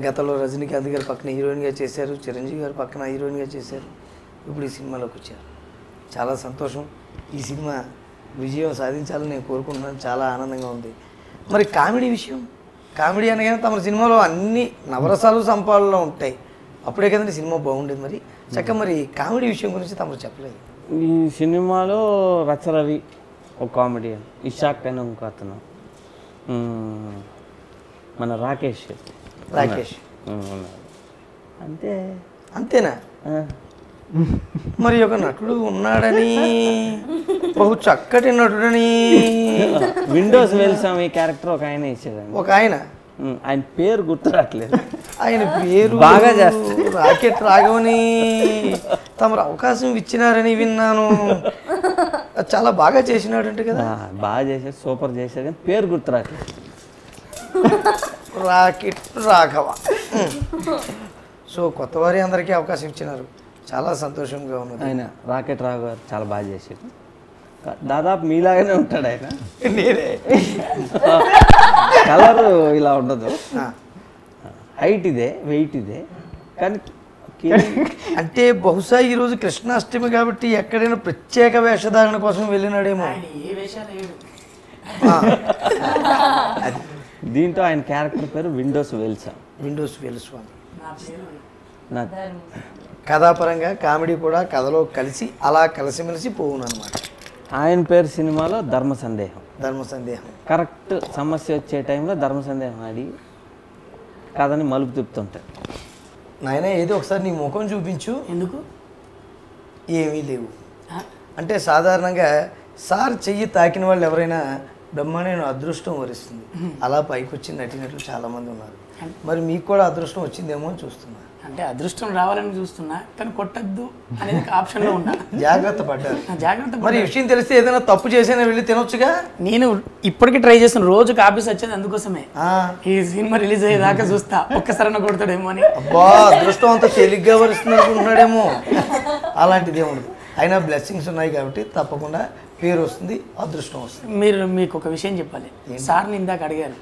గతంలో రజనీకాంత్ గారు పక్కన హీరోయిన్గా చేశారు, చిరంజీవి గారు పక్కన హీరోయిన్గా చేశారు, ఇప్పుడు ఈ సినిమాలోకి వచ్చారు. చాలా సంతోషం. ఈ సినిమా విజయం సాధించాలని నేను కోరుకుంటున్నాను, చాలా ఆనందంగా ఉంది. మరి కామెడీ విషయం, కామెడీ అనగానే తమ సినిమాలో అన్ని నవరసాలు సంపాదనలో ఉంటాయి, అప్పుడే కదండి సినిమా బాగుండేది. మరి చక్కగా మరి కామెడీ విషయం గురించి తమరు చెప్పలేదు. ఈ సినిమాలో రచరవి ఒక కామెడియన్, ఇషాక్ అని ఇంకో అతను, మన రాకేష్ అంతేనా? మరి ఒక నటుడు ఉన్నాడని, బహు చక్కటి నటుడని. విండోస్ వెల్సాం ఈ క్యారెక్టర్ ఒక ఆయన ఇచ్చాడండి, ఒక ఆయన పేరు గుర్తురాట్లేదు. ఆయన పేరు బాగా చేస్తారు, రాకెట్ రాఘవని తమరు అవకాశం ఇచ్చినారని విన్నాను. చాలా బాగా చేసినాడు అంటే కదా? బాగా చేశాడు, సూపర్ చేశాడు, కానీ పేరు గుర్తురాట్లేదు. రాకెట్ రాఘవ. సో కొత్త వారి అందరికీ అవకాశం ఇచ్చినారు, చాలా సంతోషంగా ఉన్నది. ఆయన రాకెట్ రాఘవ గారు చాలా బాగా చేశాడు, దాదాపు మీలాగానే ఉంటాడు ఆయన. నేనే కలర్ ఇలా ఉండదు, హైట్ ఇదే, వెయిట్ ఇదే, కానీ అంటే బహుశా ఈరోజు కృష్ణాష్టమి కాబట్టి ఎక్కడైనా ప్రత్యేక వేషధారణ కోసం వెళ్ళినాడేమో. దీంతో ఆయన క్యారెక్టర్ పేరు విండోస్ వెల్సాం. నా కథాపరంగా కామెడీ కూడా కథలో కలిసి అలా కలిసిమెలిసి పోవును అనమాట. ఆయన పేరు సినిమాలో ధర్మ సందేహం. కరెక్ట్ సమస్య వచ్చే టైంలో ధర్మ సందేహం ఆడి కథని మలుపు తిప్పుతుంటాడు. నాయన ఏదో ఒకసారి నీ ముఖం చూపించు. ఎందుకు? ఏమీ లేవు అంటే సాధారణంగా సార్ చెయ్యి తాకిన వాళ్ళు ఎవరైనా బ్రహ్మాండమైన అదృష్టం వరిస్తుంది. అలా పైకి వచ్చి నటినట్లు చాలామంది ఉన్నారు. మరి మీకు కూడా అదృష్టం వచ్చిందేమో అని చూస్తున్నా. అంటే అదృష్టం రావాలని చూస్తున్నా, కానీ కొట్టద్దు అనేది ఆప్షన్లో ఉన్నా. జాగ్రత్త పడ్డారు. జాగ్రత్త మరి ఈ విషయం తెలిస్తే ఏదైనా తప్పు చేసినా వెళ్ళి తినొచ్చుగా. నేను ఇప్పటికీ ట్రై చేస్తాను, రోజుకి ఆఫీస్ వచ్చేది అందుకోసమే. ఈ సినిమా రిలీజ్ అయ్యేదాకా చూస్తా ఒక్కసారైనా కొడతాడేమో అని. అబ్బా, అదృష్టం అంతా తేలిగ్గా వరిస్తుంది అనుకుంటున్నాడేమో. అలాంటిది ఉండదు. అయినా బ్లెస్సింగ్స్ ఉన్నాయి కాబట్టి తప్పకుండా పేరు వస్తుంది, అదృష్టం వస్తుంది. మీకు ఒక విషయం చెప్పాలి. సార్ని ఇందాక అడిగారు,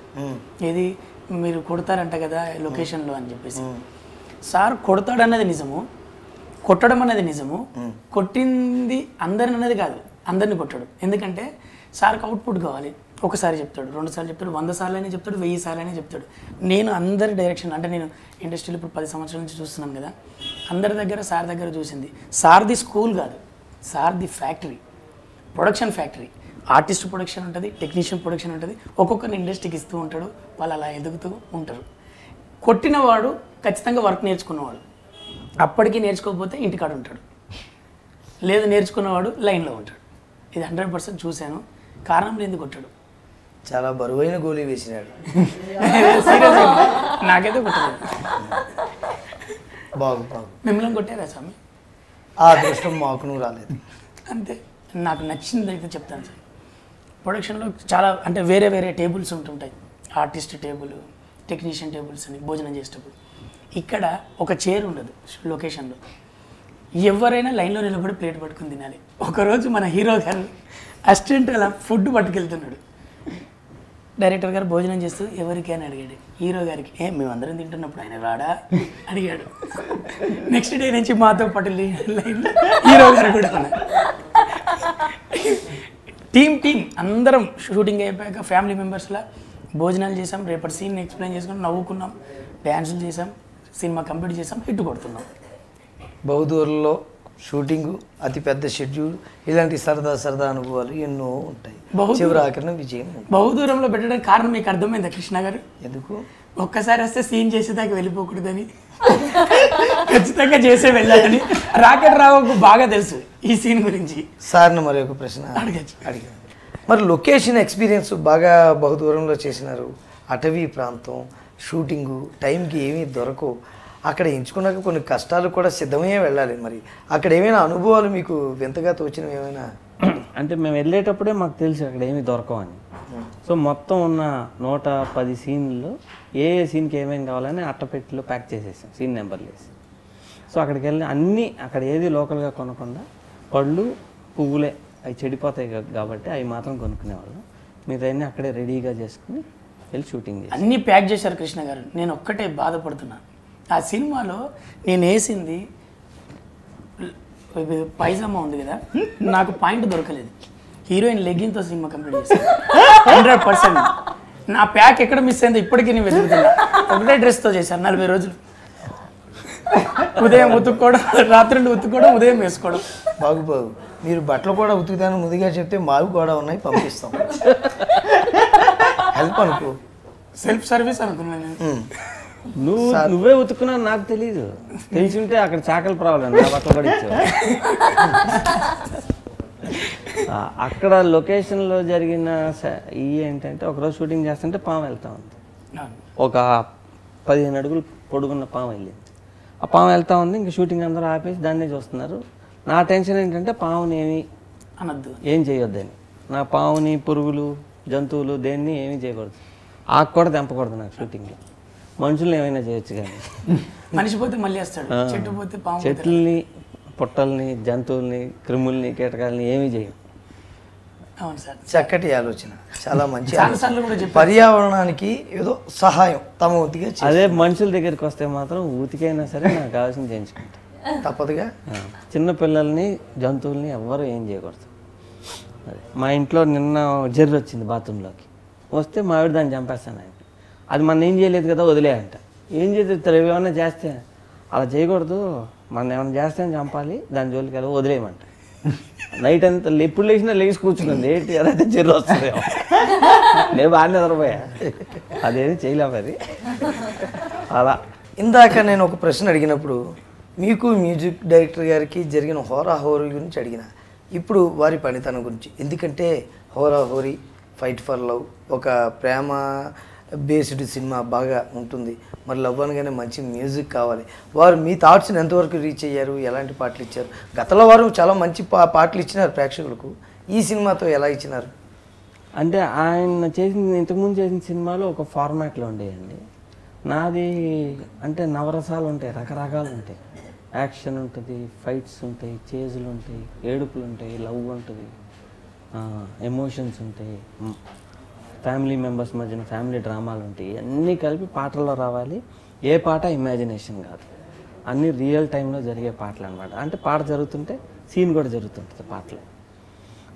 ఏది మీరు కొడతారంట కదా లొకేషన్లో అని చెప్పేసి. సార్ కొడతాడన్నది నిజము, కొట్టడం అనేది నిజము. కొట్టింది అందరిని అనేది కాదు, అందరిని కొట్టాడు. ఎందుకంటే సార్కి అవుట్పుట్ కావాలి. ఒకసారి చెప్తాడు, 2 సార్లు చెప్తాడు, 100 సార్లు అయినా చెప్తాడు, 1000 సార్లు అయినా చెప్తాడు. నేను అందరి డైరెక్షన్, అంటే నేను ఇండస్ట్రీలో ఇప్పుడు 10 సంవత్సరాల నుంచి చూస్తున్నాను కదా, అందరి దగ్గర సార్ దగ్గర చూసింది, సార్ది స్కూల్ కాదు, సార్ది factory, production factory. Artist production ఉంటుంది, టెక్నీషియన్ ప్రొడక్షన్ ఉంటుంది. ఒక్కొక్కరిని ఇండస్ట్రీకి ఇస్తూ ఉంటాడు, వాళ్ళు అలా ఎదుగుతూ ఉంటారు. కొట్టినవాడు ఖచ్చితంగా వర్క్ నేర్చుకున్నవాడు, అప్పటికీ నేర్చుకోకపోతే ఇంటికాడ ఉంటాడు, లేదు నేర్చుకున్నవాడు లైన్లో ఉంటాడు. ఇది 100% చూశాను. కారణం లేని కొట్టాడు. చాలా బరువైన గోళీ వేసినాడు. సీరియస్ నాకైతే కొట్టలేదు. బాగు మిమ్మల్ని కొట్టారా స్వామి? ఆ అదృష్టం మాకు రాలేదు. అంతే. నాకు నచ్చింది అయితే చెప్తాను సార్. ప్రొడక్షన్లో చాలా అంటే వేరే వేరే టేబుల్స్ ఉంటుంటాయి. ఆర్టిస్ట్ టేబుల్, టెక్నీషియన్ టేబుల్స్ అని భోజనం చేసేటప్పుడు. ఇక్కడ ఒక చైర్ ఉండదు లొకేషన్లో. ఎవరైనా లైన్లో నిలబడి ప్లేట్ పట్టుకుని తినాలి. ఒకరోజు మన హీరో గారు అసిస్టెంట్ అలా ఫుడ్ పట్టుకెళ్తున్నాడు. డైరెక్టర్ గారు భోజనం చేస్తూ ఎవరికి అని అడిగాడు. హీరో గారికి మేమందరం తింటున్నప్పుడు ఆయన రాడా అడిగాడు. నెక్స్ట్ డే నుంచి మాతో పాటు లైన్ హీరో గారు కూడా ఉన్నారు. టీం అందరం షూటింగ్ అయిపోయాక ఫ్యామిలీ మెంబర్స్లా భోజనాలు చేసాం, రేపటి సీన్ ఎక్స్ప్లెయిన్ చేసుకుని నవ్వుకున్నాం, డ్యాన్సులు చేసాం, సినిమా కంప్లీట్ చేసాం, హిట్ కొడుతున్నాం. బహుదూరంలో షూటింగు, అతిపెద్ద షెడ్యూల్, ఇలాంటి సరదా అనుభవాలు ఎన్నో ఉంటాయి. చివరి ఆఖరణ విజయం. బహుదూరంలో పెట్టడానికి కారణం మీకు అర్థమైందా కృష్ణ గారు? ఎందుకు? ఒక్కసారి వస్తే సీన్ చేసేదాకా వెళ్ళిపోకూడదని, ఖచ్చితంగా చేసే వెళ్ళాలని రాకెట్ రావుకు బాగా తెలుసు ఈ సీన్ గురించి. సార్ని మరి ఒక ప్రశ్న అడిగాను. మరి లొకేషన్ ఎక్స్పీరియన్స్ బాగా బహుదూరంలో చేసినారు. అటవీ ప్రాంతం, షూటింగు, టైంకి ఏమీ దొరకవు. అక్కడ ఎంచుకున్నాక కొన్ని కష్టాలు కూడా సిద్ధమయ్యే వెళ్ళాలి. మరి అక్కడ ఏమైనా అనుభవాలు మీకు వింతగా తోచినవి ఏమైనా? అంటే మేము వెళ్ళేటప్పుడే మాకు తెలుసు అక్కడ ఏమీ దొరకవని. సో మొత్తం ఉన్న 110 సీన్లు ఏ సీన్కి ఏమేమి కావాలని అట్టపెట్టిలో ప్యాక్ చేసేసాం, సీన్ నెంబర్లు వేసి. సో అక్కడికి వెళ్ళి అన్నీ అక్కడ ఏది లోకల్గా కొనకుండా పళ్ళు పువ్వులే అవి చెడిపోతాయి కాబట్టి అవి మాత్రం కొనుక్కునేవాళ్ళం. మిగతా అక్కడే రెడీగా చేసుకుని వెళ్ళి షూటింగ్ చేసి అన్నీ ప్యాక్ చేశారు కృష్ణ గారు. నేను ఒక్కటే బాధపడుతున్నా, ఆ సినిమాలో నేను వేసింది పైజామా ఉంది కదా, నాకు పాయింట్ దొరకలేదు. హీరోయిన్ లెగ్గిన్తో సినిమా కంప్లీట్ చేశాను 100%. నా ప్యాక్ ఎక్కడ మిస్ అయిందో ఇప్పటికీ నేను వెతుకుతున్నా. ఒకటే డ్రెస్తో చేశాను 40 రోజులు. ఉదయం ఉతుక్కోవడం, రాత్రి ఉతుక్కోవడం, ఉదయం వేసుకోవడం. బాగు మీరు బట్టలు కూడా ఉతుకుతాను ముందుగా చెప్తే మావి కూడా ఉన్నాయి, పంపిస్తాం. హెల్ప్ అనుకో, సెల్ఫ్ సర్వీస్ అనుకున్నాను నేను. నువ్వే ఉతుక్కున్నా నాకు తెలీదు. తెలిసి ఉంటే అక్కడ చాకలి ప్రాబ్లం నా బట్టలు కూడా ఇచ్చావు. అక్కడ లొకేషన్లో జరిగిన ఏంటంటే ఒకరోజు షూటింగ్ చేస్తుంటే పాము వెళ్తా ఉంది. ఒక 15 అడుగులు పొడుగున్న పాము వెళ్ళింది. ఆ పాము వెళ్తా ఉంది. ఇంకా షూటింగ్ అందరూ ఆపేసి దాన్నే చూస్తున్నారు. నా టెన్షన్ ఏంటంటే పాముని అనద్దు, ఏం చేయొద్దని. నా పాముని, పురుగులు, జంతువులు దేన్ని ఏమీ చేయకూడదు. ఆకు కూడా తెంపకూడదు నాకు షూటింగ్లో. మనుషుల్ని ఏమైనా చేయొచ్చు కానీ మనిషి పోతే మళ్ళీ వస్తాడు, చెట్టు పోతే పాము. చెట్లని, పుట్టల్ని, జంతువుల్ని, క్రిముల్ని, కీటకాలని ఏమీ చేయం. అవును సార్, చక్కటి ఆలోచన, చాలా మంచి చాలాసార్లు కూడా చెప్పారు. పర్యావరణానికి ఏదో సహాయం తమ ఉతిగా. అదే మనుషుల దగ్గరికి వస్తే మాత్రం ఉతికైనా సరే నాకు కావాల్సింది చేయించుకుంటా. తప్పదుగా. చిన్న పిల్లల్ని, జంతువుల్ని ఎవ్వరూ ఏం చేయకూడదు. అదే మా ఇంట్లో నిన్న జర్రి వచ్చింది బాత్రూంలోకి. వస్తే మా ఆవిడ దాన్ని చంపేస్తాను. ఆయన అది మనం ఏం చేయలేదు కదా, వదిలేయంట. ఏం చేస్తారు, ఏమైనా చేస్తే అలా చేయకూడదు, మనం ఏమైనా చేస్తే చంపాలి, దాని జోలికి వెళ్ళి వదిలేయమంట. నైట్ అంతా ఎప్పుడు లేచినా లేచి కూర్చున్నాను. ఏంటి అదైతే జర్రి వస్తుంది. నేను బాగా నిద్రపోయా, అదేది చేయలేము. అది అలా. ఇందాక నేను ఒక ప్రశ్న అడిగినప్పుడు మీకు మ్యూజిక్ డైరెక్టర్ గారికి జరిగిన హోరాహోరీ గురించి అడిగిన, ఇప్పుడు వారి పనితనం గురించి. ఎందుకంటే హోరాహోరీ ఫైట్ ఫర్ లవ్ ఒక ప్రేమ బేస్డ్ సినిమా బాగా ఉంటుంది. మరి లవ్ అనగానే మంచి మ్యూజిక్ కావాలి. వారు మీ థాట్స్ని ఎంతవరకు రీచ్ అయ్యారు, ఎలాంటి పాటలు ఇచ్చారు? గతంలో వారు చాలా మంచి పాటలు ఇచ్చినారు ప్రేక్షకులకు, ఈ సినిమాతో ఎలా ఇచ్చినారు? అంటే ఆయన చేసిన ఇంతకుముందు చేసిన సినిమాలో ఒక ఫార్మాట్లో ఉండేయండి. నాది అంటే నవరసాలు ఉంటాయి, రకరకాలు ఉంటాయి. యాక్షన్ ఉంటుంది, ఫైట్స్ ఉంటాయి, చేజులు ఉంటాయి, ఏడుపులు ఉంటాయి, లవ్ ఉంటుంది, ఎమోషన్స్ ఉంటాయి, ఫ్యామిలీ మెంబర్స్ మధ్యన ఫ్యామిలీ డ్రామాలు ఉంటాయి. అన్నీ కలిపి పాటల్లో రావాలి. ఏ పాట ఇమాజినేషన్ కాదు, అన్నీ రియల్ టైంలో జరిగే పాటలు అనమాట. అంటే పాట జరుగుతుంటే సీన్ కూడా జరుగుతుంటుంది పాటలో.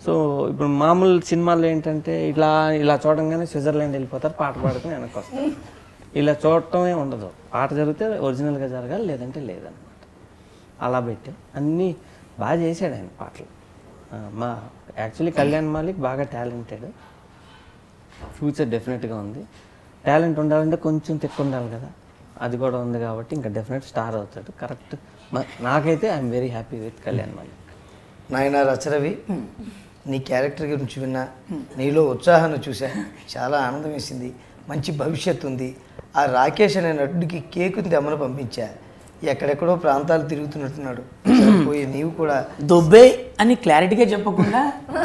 సో ఇప్పుడు మామూలు సినిమాల్లో ఏంటంటే ఇలా చూడంగానే స్విట్జర్లాండ్ వెళ్ళిపోతారు, పాట పాడుకుని వెనక్కి వస్తారు. ఇలా చూడటమే ఉండదు, పాట జరిగితే ఒరిజినల్గా జరగాలి, లేదంటే లేదనమాట. అలా పెట్టాం. అన్నీ బాగా చేశాడు ఆయన పాటలు. మా యాక్చువల్లీ కళ్యాణ్ మాలిక్ బాగా టాలెంటెడ్, ఫ్యూచర్ డెఫినెట్గా ఉంది. టాలెంట్ ఉండాలంటే కొంచెం తిక్కు ఉండాలి కదా, అది కూడా ఉంది కాబట్టి ఇంకా డెఫినెట్ స్టార్ అవుతాడు. కరెక్ట్. నాకైతే I'm very happy with Kalyan Malik. నాయన రచరవి, నీ క్యారెక్టర్ గురించి విన్నా, నీలో ఉత్సాహాన్ని చూసా, చాలా ఆనందం వేసింది. మంచి భవిష్యత్తు ఉంది. ఆ రాకేష్ అనే నటుడికి కేకుని తెమ్మని పంపించా, ఎక్కడెక్కడో ప్రాంతాలు తిరుగుతున్నట్టున్నాడు. పోయి నీవు కూడా దుబ్బే అని క్లారిటీగా చెప్పకుండా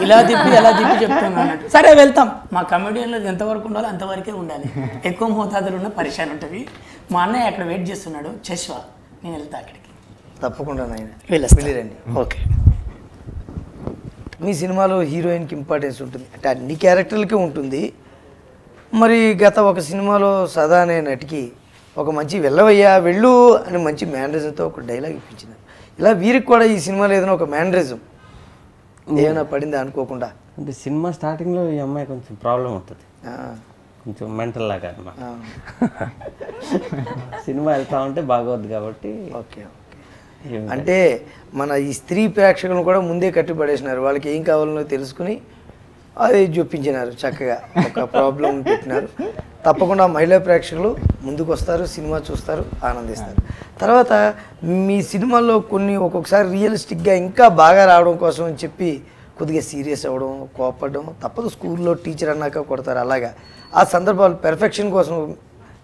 ఇలా తిప్పి ఎలా తిప్పి చెప్తాం అన్నట్టు. సరే వెళ్తాం, మా కమెడియన్లో ఎంతవరకు ఉండాలో అంతవరకే ఉండాలి. ఎక్కువ మోతాదులు ఉన్న పరిశాన్ ఉంటుంది. మా అన్నయ్య అక్కడ వెయిట్ చేస్తున్నాడు, చశ్వా, నేను వెళ్తా అక్కడికి. తప్పకుండా నాయన వెళ్ళండి. ఓకే. మీ సినిమాలో హీరోయిన్కి ఇంపార్టెన్స్ ఉంటుంది అంటే అన్ని క్యారెక్టర్లకి ఉంటుంది. మరి గత ఒక సినిమాలో సదా అనే నటికి ఒక మంచి వెళ్ళవయ్యా వెళ్ళు అని మంచి మేనరిజంతో ఒక డైలాగ్ ఇప్పించినారు. ఇలా వీరికి కూడా ఈ సినిమాలో ఏదైనా ఒక మేనరిజం ఏమైనా పడిందా అనుకోకుండా? అంటే సినిమా స్టార్టింగ్లో ఈ అమ్మాయి కొంచెం ప్రాబ్లం ఉంటుంది, కొంచెం మెంటల్ లాగా అనమాట. సినిమా వెళ్తా ఉంటే బాగోద్దు కాబట్టి. Okay okay. అంటే మన ఈ స్త్రీ ప్రేక్షకులను కూడా ముందే కట్టిపడేసినారు. వాళ్ళకి ఏం కావాలనో తెలుసుకుని అది చూపించినారు, చక్కగా ఒక ప్రాబ్లం పెట్టినారు. తప్పకుండా మహిళా ప్రేక్షకులు ముందుకు వస్తారు, సినిమా చూస్తారు, ఆనందిస్తారు. తర్వాత మీ సినిమాల్లో కొన్ని ఒక్కొక్కసారి రియలిస్టిక్గా ఇంకా బాగా రావడం కోసం అని చెప్పి కొద్దిగా సీరియస్ అవ్వడం, కోపడడం తప్పదు. స్కూల్లో టీచర్ అన్నాక కొడతారు, అలాగా ఆ సందర్భాలు పెర్ఫెక్షన్ కోసం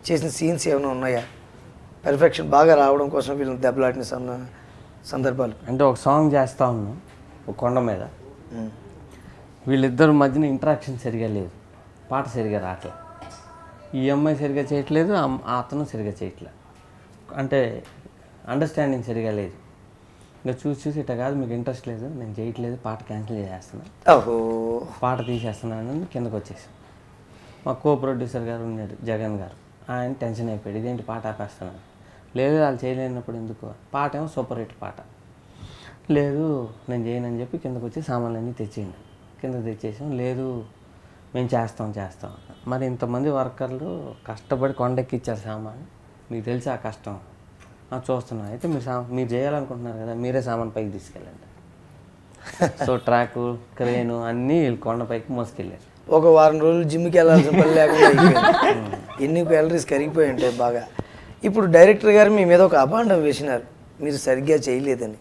చేసిన సీన్స్ ఏమైనా ఉన్నాయా? పెర్ఫెక్షన్ బాగా రావడం కోసం వీళ్ళని దెబ్బలాడిన సందర్భాలు? అంటే ఒక సాంగ్ చేస్తా ఉన్నాం ఒక కొండ మీద, వీళ్ళిద్దరి మధ్యన ఇంటరాక్షన్ సరిగా లేదు, పాట సరిగా రావట్లేదు. ఈ అమ్మాయి సరిగా చేయట్లేదు, అతను సరిగా చేయట్లేదు. అంటే అండర్స్టాండింగ్ సరిగా లేదు. ఇంకా చూసి ఇట్లా కాదు, మీకు ఇంట్రెస్ట్ లేదు, నేను చేయట్లేదు, పాట క్యాన్సిల్ చేసేస్తున్నాను, పాట తీసేస్తున్నాను, కిందకు వచ్చేసి మా కో ప్రొడ్యూసర్ గారు ఉన్నాడు జగన్ గారు, ఆయన టెన్షన్ అయిపోయాడు, ఇదేంటి పాట ఆపేస్తున్నాను. లేదు వాళ్ళు చేయలేనప్పుడు ఎందుకు, పాట ఏమో సూపర్ హిట్ పాట, లేదు నేను చేయనని చెప్పి కిందకు వచ్చి సామాన్లన్నీ తెచ్చేయండి. కింద తెచ్చేసాం, లేదు మేము చేస్తాం. మరి ఇంతమంది వర్కర్లు కష్టపడి కొండెక్కిచ్చారు సామాన్, మీకు తెలిసి ఆ కష్టం చూస్తున్నాం. అయితే మీరు చేయాలనుకుంటున్నారు కదా, మీరే సామాన్ పైకి తీసుకెళ్ళండి. సో ట్రాకు, క్రేను అన్నీ కొండపైకి మోసుకెళ్ళారు. ఒక వారం రోజులు జిమ్కి వెళ్ళాల్సిన పని లేకుండా ఎన్ని క్యాలరీస్ కరిగిపోయి ఉంటాయి బాగా. ఇప్పుడు డైరెక్టర్ గారు మీ మీద ఒక అభాండం వేసినారు, మీరు సరిగ్గా చేయలేదని.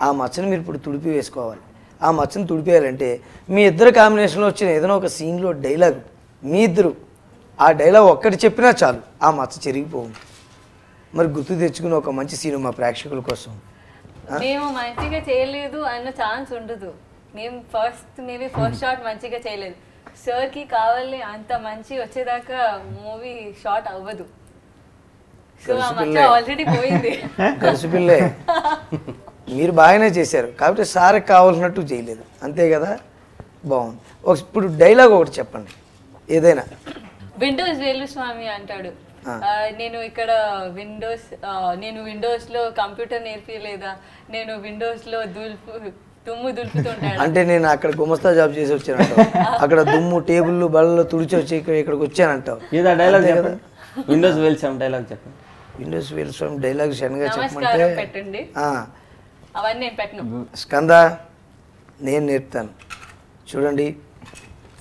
ఆ మచ్చను మీరు ఇప్పుడు తుడిపి వేసుకోవాలి. ఆ మచ్చను తుడిపేయాలంటే మీ ఇద్దరు కాంబినేషన్లో వచ్చిన ఏదైనా ఒక సీన్లో డైలాగ్, మీ ఇద్దరు ఆ డైలాగ్ ఒక్కటి చెప్పినా చాలు, ఆ మచ్చ చెరిగిపోతుంది. మరి గుర్తు తెచ్చుకుని ఒక మంచి సీన్ మా ప్రేక్షకుల కోసం. మేము మంచిగా చేయలేదు అన్న ఛాన్స్ ఉండదు. మేము మేబీ ఫస్ట్ షాట్ మంచిగా చేయలేదు, సార్కి కావాలి అంత మంచి వచ్చేదాకా మూవీ షాట్ అవ్వదు. సో ఆ మచ్చ ఆల్రెడీ పోయింది. కలిసిపిల్లే మీరు బాగానే చేశారు కాబట్టి సార్కి కావాల్సినట్టు చేయలేదు, అంతే కదా. బాగుంది. ఇప్పుడు డైలాగ్ ఒకటి చెప్పండి ఏదైనా. విండోస్ వేలుస్వామి అంటాడు, నేను ఇక్కడ విండోస్ లో కంప్యూటర్ నేర్పియలేదా, నేను విండోస్ లో దుమ్ము దులుపుతుంటాడు. అంటే నేను అక్కడ గుమస్తా జాబ్ చేసి వచ్చానంటావు, అక్కడ దుమ్ము టేబుల్ బళ్ళలో తుడిచి వచ్చి ఇక్కడికి వచ్చానంటావు. ఏదో డైలాగ్ చెప్పండి, విండోస్ వేల్సాం డైలాగ్ చెప్పండి. విండోస్ వేల్సాం డైలాగ్ శనగా నమస్కారం చెప్పమంటే పెట్టండి, అవన్నీ నేను పెట్టను. స్కంద నేను నేర్పుతాను చూడండి.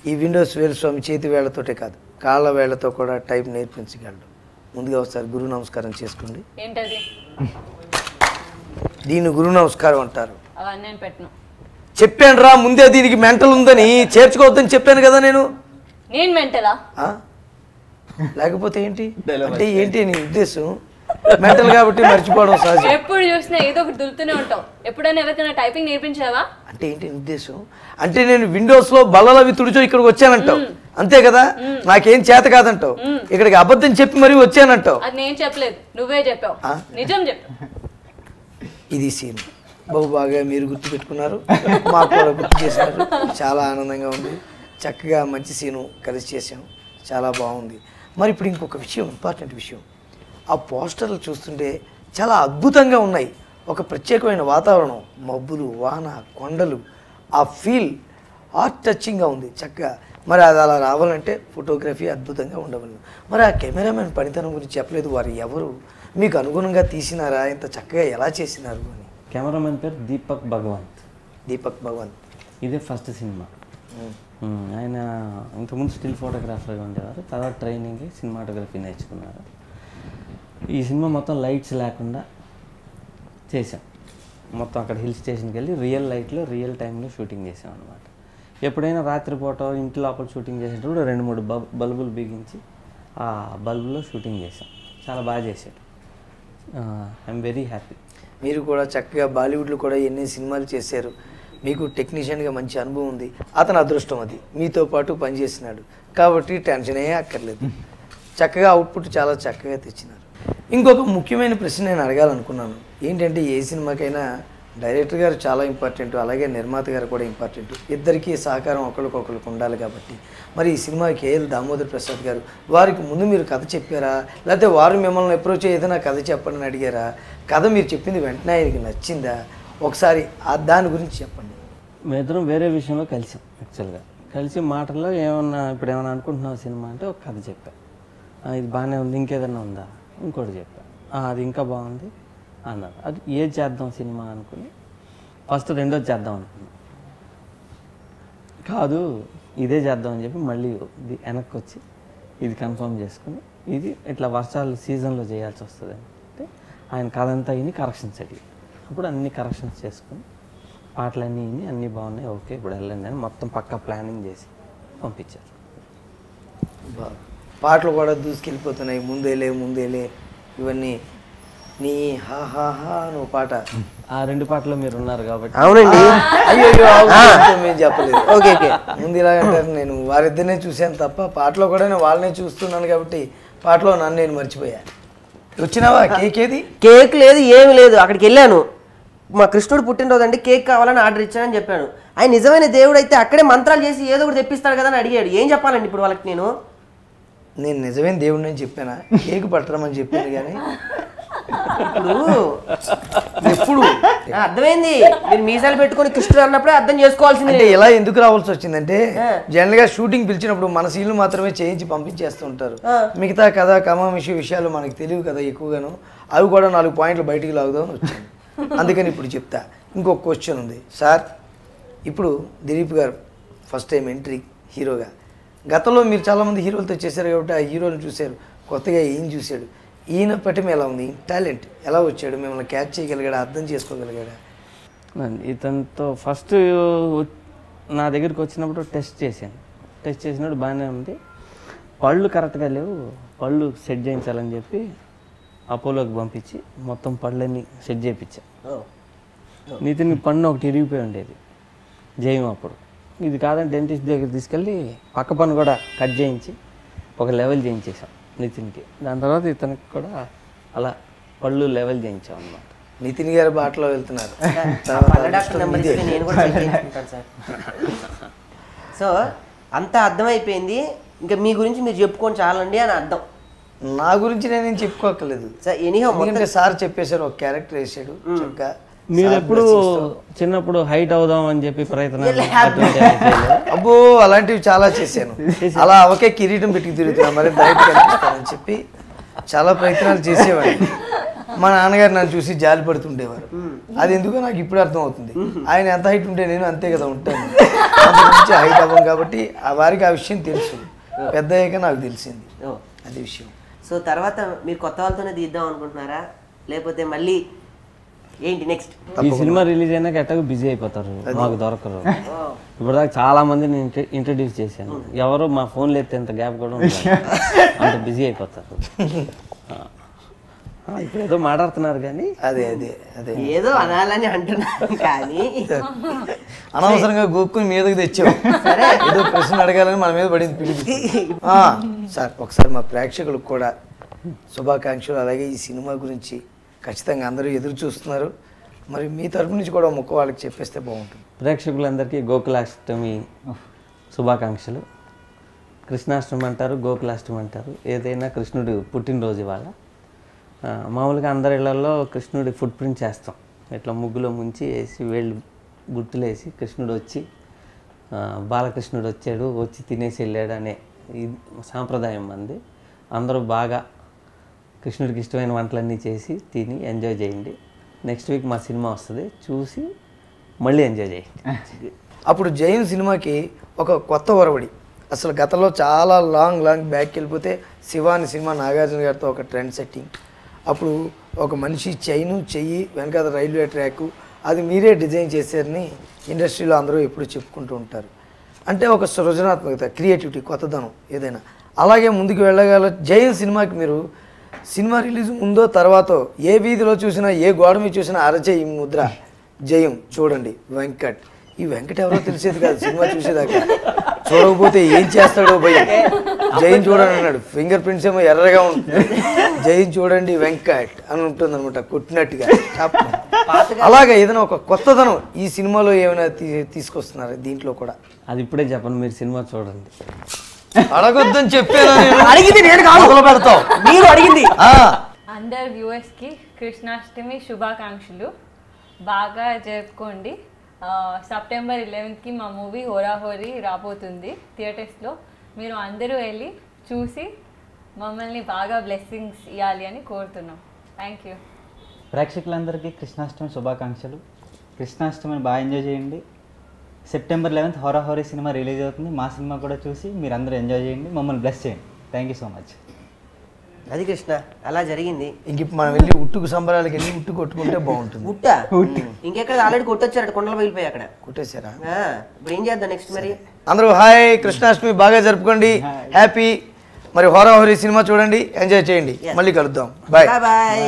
ఈ విండోస్ వేలుస్వామి చేతి వేళ్లతోటే కాదు కాళ్ళ వేళ్లతో కూడా టైప్ నేర్పించగలడు. ముందుగా ఒకసారి గురు నమస్కారం చేసుకోండి. ఏంటది? దీన్ని గురు నమస్కారం అంటారు. అవన్నీ నేను పెట్టను. చెప్పాను రా ముందే, దీనికి మెంటల్ ఉందని చేర్చుకోవద్దని చెప్పాను కదా నేను. నేను మెంటలా? లేకపోతే ఏంటి అంటే ఏంటి నీ ఉద్దేశం? మెంటల్ కాబట్టి మర్చిపోవడం సహజం. ఎప్పుడు చూసినా ఏదో ఒకటి దులుతూనే ఉంటావు. ఎప్పుడైనా ఎవరికైనా టైపింగ్ నేర్పించావా? అంటే ఏంటి ఉద్దేశం? అంటే నేను విండోస్ లో బల్లలు అవి తుడిచో ఇక్కడికి వచ్చానంటావు, అంతే కదా? నాకేం చేత కాదంటావు, ఇక్కడికి అబద్ధం చెప్పి మరీ వచ్చానంటావు. అది నేను చెప్పలేదు, నువ్వే చెప్పావు. నిజం చెప్పు. ఇది సీన్ బహు బాగా మీరు గుర్తు పెట్టుకున్నారు, మాకు కూడా గుర్తు చేసినారు. చాలా ఆనందంగా ఉంది. చక్కగా మంచి సీను కలిసి చేసాం, చాలా బాగుంది. మరి ఇప్పుడు ఇంకొక విషయం, ఇంపార్టెంట్ విషయం. ఆ పోస్టర్లు చూస్తుంటే చాలా అద్భుతంగా ఉన్నాయి. ఒక ప్రత్యేకమైన వాతావరణం, మబ్బులు, వాన, కొండలు, ఆ ఫీల్ హార్ట్ టచింగ్గా ఉంది చక్కగా. మరి అది అలా రావాలంటే ఫోటోగ్రఫీ అద్భుతంగా ఉండవలను. మరి ఆ కెమెరామెన్ పనితనం గురించి చెప్పలేదు. వారు ఎవరు, మీకు అనుగుణంగా తీసినారా, ఇంత చక్కగా ఎలా చేసినారు అని? కెమెరామెన్ పేరు దీపక్ భగవంత్. దీపక్ భగవంత్. ఇదే ఫస్ట్ సినిమా. ఆయన ఇంతకుముందు స్టిల్ ఫోటోగ్రాఫర్గా ఉండేవారు, తర్వాత ట్రైనింగ్ సినిమాటోగ్రఫీ నేర్చుకున్నారు. ఈ సినిమా మొత్తం లైట్స్ లేకుండా చేసాం. మొత్తం అక్కడ హిల్ స్టేషన్కి వెళ్ళి రియల్ లైట్లో రియల్ టైంలో షూటింగ్ చేసాం అనమాట. ఎప్పుడైనా రాత్రిపూట ఇంటి లోపల షూటింగ్ చేసేటప్పుడు 2-3 బల్బులు బిగించి ఆ బల్బులో షూటింగ్ చేసాం. చాలా బాగా చేశాడు. I'm very happy. మీరు కూడా చక్కగా బాలీవుడ్లో కూడా ఎన్ని సినిమాలు చేశారు, మీకు టెక్నీషియన్గా మంచి అనుభవం ఉంది. అతను అదృష్టం అది, మీతో పాటు పనిచేసినాడు కాబట్టి టెన్షన్ అక్కర్లేదు. చక్కగా అవుట్పుట్ చాలా చక్కగా తెచ్చినారు. ఇంకొక ముఖ్యమైన ప్రశ్న నేను అడగాలనుకున్నాను. ఏంటంటే ఏ సినిమాకైనా డైరెక్టర్ గారు చాలా ఇంపార్టెంట్, అలాగే నిర్మాత గారు కూడా ఇంపార్టెంట్. ఇద్దరికీ సహకారం ఒకరికొకరికి ఉండాలి కాబట్టి మరి ఈ సినిమా కేఎల్ దామోదర్ ప్రసాద్ గారు వారికి ముందు మీరు కథ చెప్పారా, లేకపోతే వారు మిమ్మల్ని అప్రోచ్ ఏదైనా కథ చెప్పండి అని అడిగారా? కథ మీరు చెప్పింది వెంటనే ఆయనకి నచ్చిందా? ఒకసారి దాని గురించి చెప్పండి. మేమిద్దరం వేరే విషయంలో కలిసాం. యాక్చువల్గా కలిసి మాటల్లో ఇప్పుడు ఏమన్నా అనుకుంటున్నావు సినిమా అంటే ఒక కథ చెప్పా. ఇది బాగానే ఉంది, ఇంకేదన్నా ఉందా, ఇంకోటి చెప్పా. అది ఇంకా బాగుంది అన్నారు. అది ఏది చేద్దాం సినిమా అనుకుని ఫస్ట్ రెండోది చేద్దాం అనుకున్నాం. కాదు ఇదే చేద్దాం అని చెప్పి మళ్ళీ వెనక్కి వచ్చి ఇది కన్ఫర్మ్ చేసుకుని ఇది ఇట్లా వర్షాలు సీజన్లో చేయాల్సి వస్తుంది అంటే ఆయన కథ అంతా అయ్యి కరెక్షన్స్ అడిగి అప్పుడు అన్ని కరెక్షన్స్ చేసుకుని పాటలన్నీ అన్నీ బాగున్నాయి, ఓకే ఇప్పుడు వెళ్ళండి అని మొత్తం పక్కా ప్లానింగ్ చేసి పంపించారు. పాటలు కూడా దూసుకెళ్ళిపోతున్నాయి, ముందేలే ఇవన్నీ. నీ హా హా హా నువ్వు పాట, ఆ 2 పాటలు మీరు ఉన్నారు కాబట్టి. అవునండి. అయ్యో మేము చెప్పలేదు. ఓకే ముందు ఇలా అంటారు. నేను వారిద్దరినే చూశాను తప్ప పాటలో కూడా నేను వాళ్ళనే చూస్తున్నాను కాబట్టి పాటలో నన్ను నేను మర్చిపోయా. వచ్చినావా? కేక్ ఏది? కేక్ లేదు, ఏమి లేదు. అక్కడికి వెళ్ళాను, మా కృష్ణుడు పుట్టినరోజు అండి, కేక్ కావాలని ఆర్డర్ ఇచ్చానని చెప్పాను. ఆయన నిజమైన దేవుడు అయితే అక్కడే మంత్రాలు చేసి ఏదో ఒకటి తెప్పిస్తాడు కదా అని అడిగాడు. ఏం చెప్పాలండి ఇప్పుడు వాళ్ళకి? నేను నిజమైన దేవుడిని అని చెప్పానా? కేక్ పట్టరమని చెప్పాను కానీ ఎప్పుడు అర్థమైంది. మీరు మీసాలు పెట్టుకుని కృష్ణుడు అన్నప్పుడే అర్థం చేసుకోవాల్సింది. అంటే ఇలా ఎందుకు రావాల్సి వచ్చిందంటే జనరల్ గా షూటింగ్ పిలిచినప్పుడు మన సీన్లు మాత్రమే చేయించి పంపించేస్తూ ఉంటారు. మిగతా కథ కమామిషి విషయాలు మనకి తెలియవు కదా ఎక్కువగాను. అవి కూడా 4 పాయింట్లు బయటికి లాగుదామని వచ్చాను. అందుకని ఇప్పుడు చెప్తా. ఇంకొక క్వశ్చన్ ఉంది సార్. ఇప్పుడు దిలీప్ గారు ఫస్ట్ టైం ఎంట్రీ హీరోగా. గతంలో మీరు చాలామంది హీరోలతో చేశారు కాబట్టి ఆ హీరోని చూశారు, కొత్తగా ఏం చూశాడు? ఈయన పటిమ ఎలా ఉంది, టాలెంట్ ఎలా వచ్చాడు, మిమ్మల్ని క్యాచ్ చేయగలిగాడా, అర్థం చేసుకోగలిగాడా? ఇతనితో ఫస్ట్ నా దగ్గరికి వచ్చినప్పుడు టెస్ట్ చేసినప్పుడు బాగానే ఉంది. పళ్ళు కరెక్ట్గా లేవు, పళ్ళు సెట్ చేయించాలని చెప్పి అపోలోకి పంపించి మొత్తం పళ్ళని సెట్ చేయించా. నితిన్ పన్ను ఒకటి ఇరిగిపోయి ఉండేది జయం. అప్పుడు ఇది కాదని డెంటిస్ట్ దగ్గర తీసుకెళ్ళి పక్క పన్ను కూడా కట్ చేయించి ఒక లెవెల్ చేయించేసాం నితిన్కి. దాని తర్వాత ఇతనికి కూడా అలా పళ్ళు లెవెల్ చేయించాం అన్నమాట. నితిన్ గారి బాటలో వెళ్తున్నారు. సో అంతా అర్థమైపోయింది, ఇంకా మీ గురించి మీరు చెప్పుకొని చాలండి అని అర్థం. నా గురించి నేనేం చెప్పుకోకలేదు సార్. ఎందుకంటే సార్ చెప్పేశారు, ఒక క్యారెక్టర్ వేసాడు చక్కగా. మీరు ఎప్పుడు చిన్నప్పుడు హైట్ అవుదాం అని చెప్పి ప్రయత్నాలు? అబ్బో అలాంటివి చాలా చేశాను. అలా ఒకే కిరీటం పెట్టి తిరుగుతున్నా మరి బయట కనిపిస్తానని చెప్పి చాలా ప్రయత్నాలు చేసేవాడిని. మా నాన్నగారు నన్ను చూసి జాలి పడుతుండేవారు. అది ఎందుకో నాకు ఇప్పుడు అర్థం అవుతుంది. ఆయన ఎంత హైట్ ఉంటే నేను అంతే కదా ఉంటాను. అంతకుమించి హైట్ అవ్వం కాబట్టి ఆ వారికి ఆ విషయం తెలుసు. పెద్ద అయ్యాక నాకు తెలిసింది అది విషయం. సో తర్వాత మీరు కొత్త వాళ్ళతోనే తీద్దాం అనుకుంటున్నారా, లేకపోతే మళ్ళీ ఏంటి నెక్స్ట్? ఈ సినిమా రిలీజ్ అయినాక ఎట్టగా బిజీ అయిపోతారు, మాకు దొరకరు. ఇప్పుడు దాకా చాలా మందిని ఇంట్రడ్యూస్ చేశాను, ఎవరు మా ఫోన్లు ఎత్తే ఎంత గ్యాప్ కూడా ఉండదు, అంత బిజీ అయిపోతారు. ఇప్పుడు ఏదో మాట్లాడుతున్నారు కానీ అదే అదే అదే ఏదో అనాలని అంటున్నాను కానీ అనవసరంగా గోక్కుని మీదకి తెచ్చావు. సరే ఏదో ప్రశ్న అడగాలని మన మీద పడింది పిలిపి. సార్ ఒకసారి మా ప్రేక్షకులకు కూడా శుభాకాంక్షలు. అలాగే ఈ సినిమా గురించి ఖచ్చితంగా అందరూ ఎదురు చూస్తున్నారు. మరి మీ తరపు నుంచి కూడా ముక్క వాళ్ళకి చెప్పేస్తే బాగుంటుంది. ప్రేక్షకులందరికీ గోకులాష్టమి శుభాకాంక్షలు. కృష్ణాష్టమి అంటారు, గోకులాష్టమి అంటారు, ఏదైనా కృష్ణుడు పుట్టినరోజు ఇవాళ. మామూలుగా అందరి ఇళ్లలో కృష్ణుడి ఫుట్ ప్రింట్ చేస్తాం, ఇట్లా ముగ్గులో ముంచి వేసి వేళ్ళు గుర్తులేసి కృష్ణుడు వచ్చి బాలకృష్ణుడు వచ్చాడు, వచ్చి తినేసి వెళ్ళాడు అనే సాంప్రదాయం మంది. అందరూ బాగా కృష్ణుడికి ఇష్టమైన వంటలన్నీ చేసి తిని ఎంజాయ్ చేయండి. నెక్స్ట్ వీక్ మా సినిమా వస్తుంది, చూసి మళ్ళీ ఎంజాయ్ చేయండి. అప్పుడు జయం సినిమాకి ఒక కొత్త ఒరవడి. అసలు గతంలో చాలా లాంగ్ బ్యాక్ వెళ్ళిపోతే శివాని సినిమా నాగార్జున గారితో ఒక ట్రెండ్ సెట్టింగ్. అప్పుడు ఒక మనిషి చైను చెయ్యి వెనకాల రైల్వే ట్రాక్ అది మీరే డిజైన్ చేశారని ఇండస్ట్రీలో అందరూ ఎప్పుడు చెప్పుకుంటూ ఉంటారు. అంటే ఒక సృజనాత్మకత, క్రియేటివిటీ, కొత్తదనం ఏదైనా. అలాగే ముందుకు వెళ్ళగల జయం సినిమాకి మీరు సినిమా రిలీజ్ ముందో తర్వాతో ఏ వీధిలో చూసినా ఏ గోడ మీద చూసినా అరచేయి ముద్ర జయం చూడండి వెంకట్. ఈ వెంకట్ ఎవరో తెలిసేది కాదు సినిమా చూసేదాకా. చూడకపోతే ఏం చేస్తాడో భయం. జైన్ చూడండి అన్నాడు, ఫింగర్ ప్రింట్స్ ఏమో ఎర్రగా ఉంటుంది, జైన్ చూడండి వెంకట్ అని ఉంటుంది అనమాట కొట్టినట్టుగా. అలాగే ఏదైనా ఒక కొత్తదనం ఈ సినిమాలో ఏమైనా తీసుకొస్తున్నారు దీంట్లో కూడా? అది ఇప్పుడే చెప్పండి, మీరు సినిమా చూడండి. అడగొద్దని చెప్పాను, అడిగింది నేను కాదు, పెడతావు మీరు అడిగింది. అందరు వ్యూవర్స్కి కృష్ణాష్టమి శుభాకాంక్షలు. బాగా జరుపుకోండి. సెప్టెంబర్ 11కి మా మూవీ హోరాహోరీ రాబోతుంది థియేటర్స్లో. మీరు అందరూ వెళ్ళి చూసి మమ్మల్ని బాగా బ్లెస్సింగ్స్ ఇవ్వాలి అని కోరుతున్నాం. Thank you. ప్రేక్షకులందరికీ కృష్ణాష్టమి శుభాకాంక్షలు. కృష్ణాష్టమిని బాగా ఎంజాయ్ చేయండి. సెప్టెంబర్ 11th హోరాహోరీ సినిమా రిలీజ్ అవుతుంది. మా సినిమా కూడా చూసి మీరు అందరూ ఎంజాయ్ చేయండి, మమ్మల్ని బ్లెస్ చేయండి. Thank you so much. అది కృష్ణ అలా జరిగింది. ఇంక మనం వెళ్ళి ఉట్టుకు సంబరాలకి వెళ్ళి ఉట్టు కొట్టుకుంటే బాగుంటుంది. ఉట్ట ఇంకెక్కడ ఆల్రెడీ కొట్టొచ్చారు, కొండలు వెళ్ళిపోయి అక్కడ కొట్టేశారా? ఇప్పుడు ఏం చేద్దాం నెక్స్ట్? మరి అందరూ హాయ్, కృష్ణాష్టమి బాగా జరుపుకోండి, హ్యాపీ. మరి హోరాహోరీ సినిమా చూడండి, ఎంజాయ్ చేయండి. మళ్ళీ కలుద్దాం. Bye bye.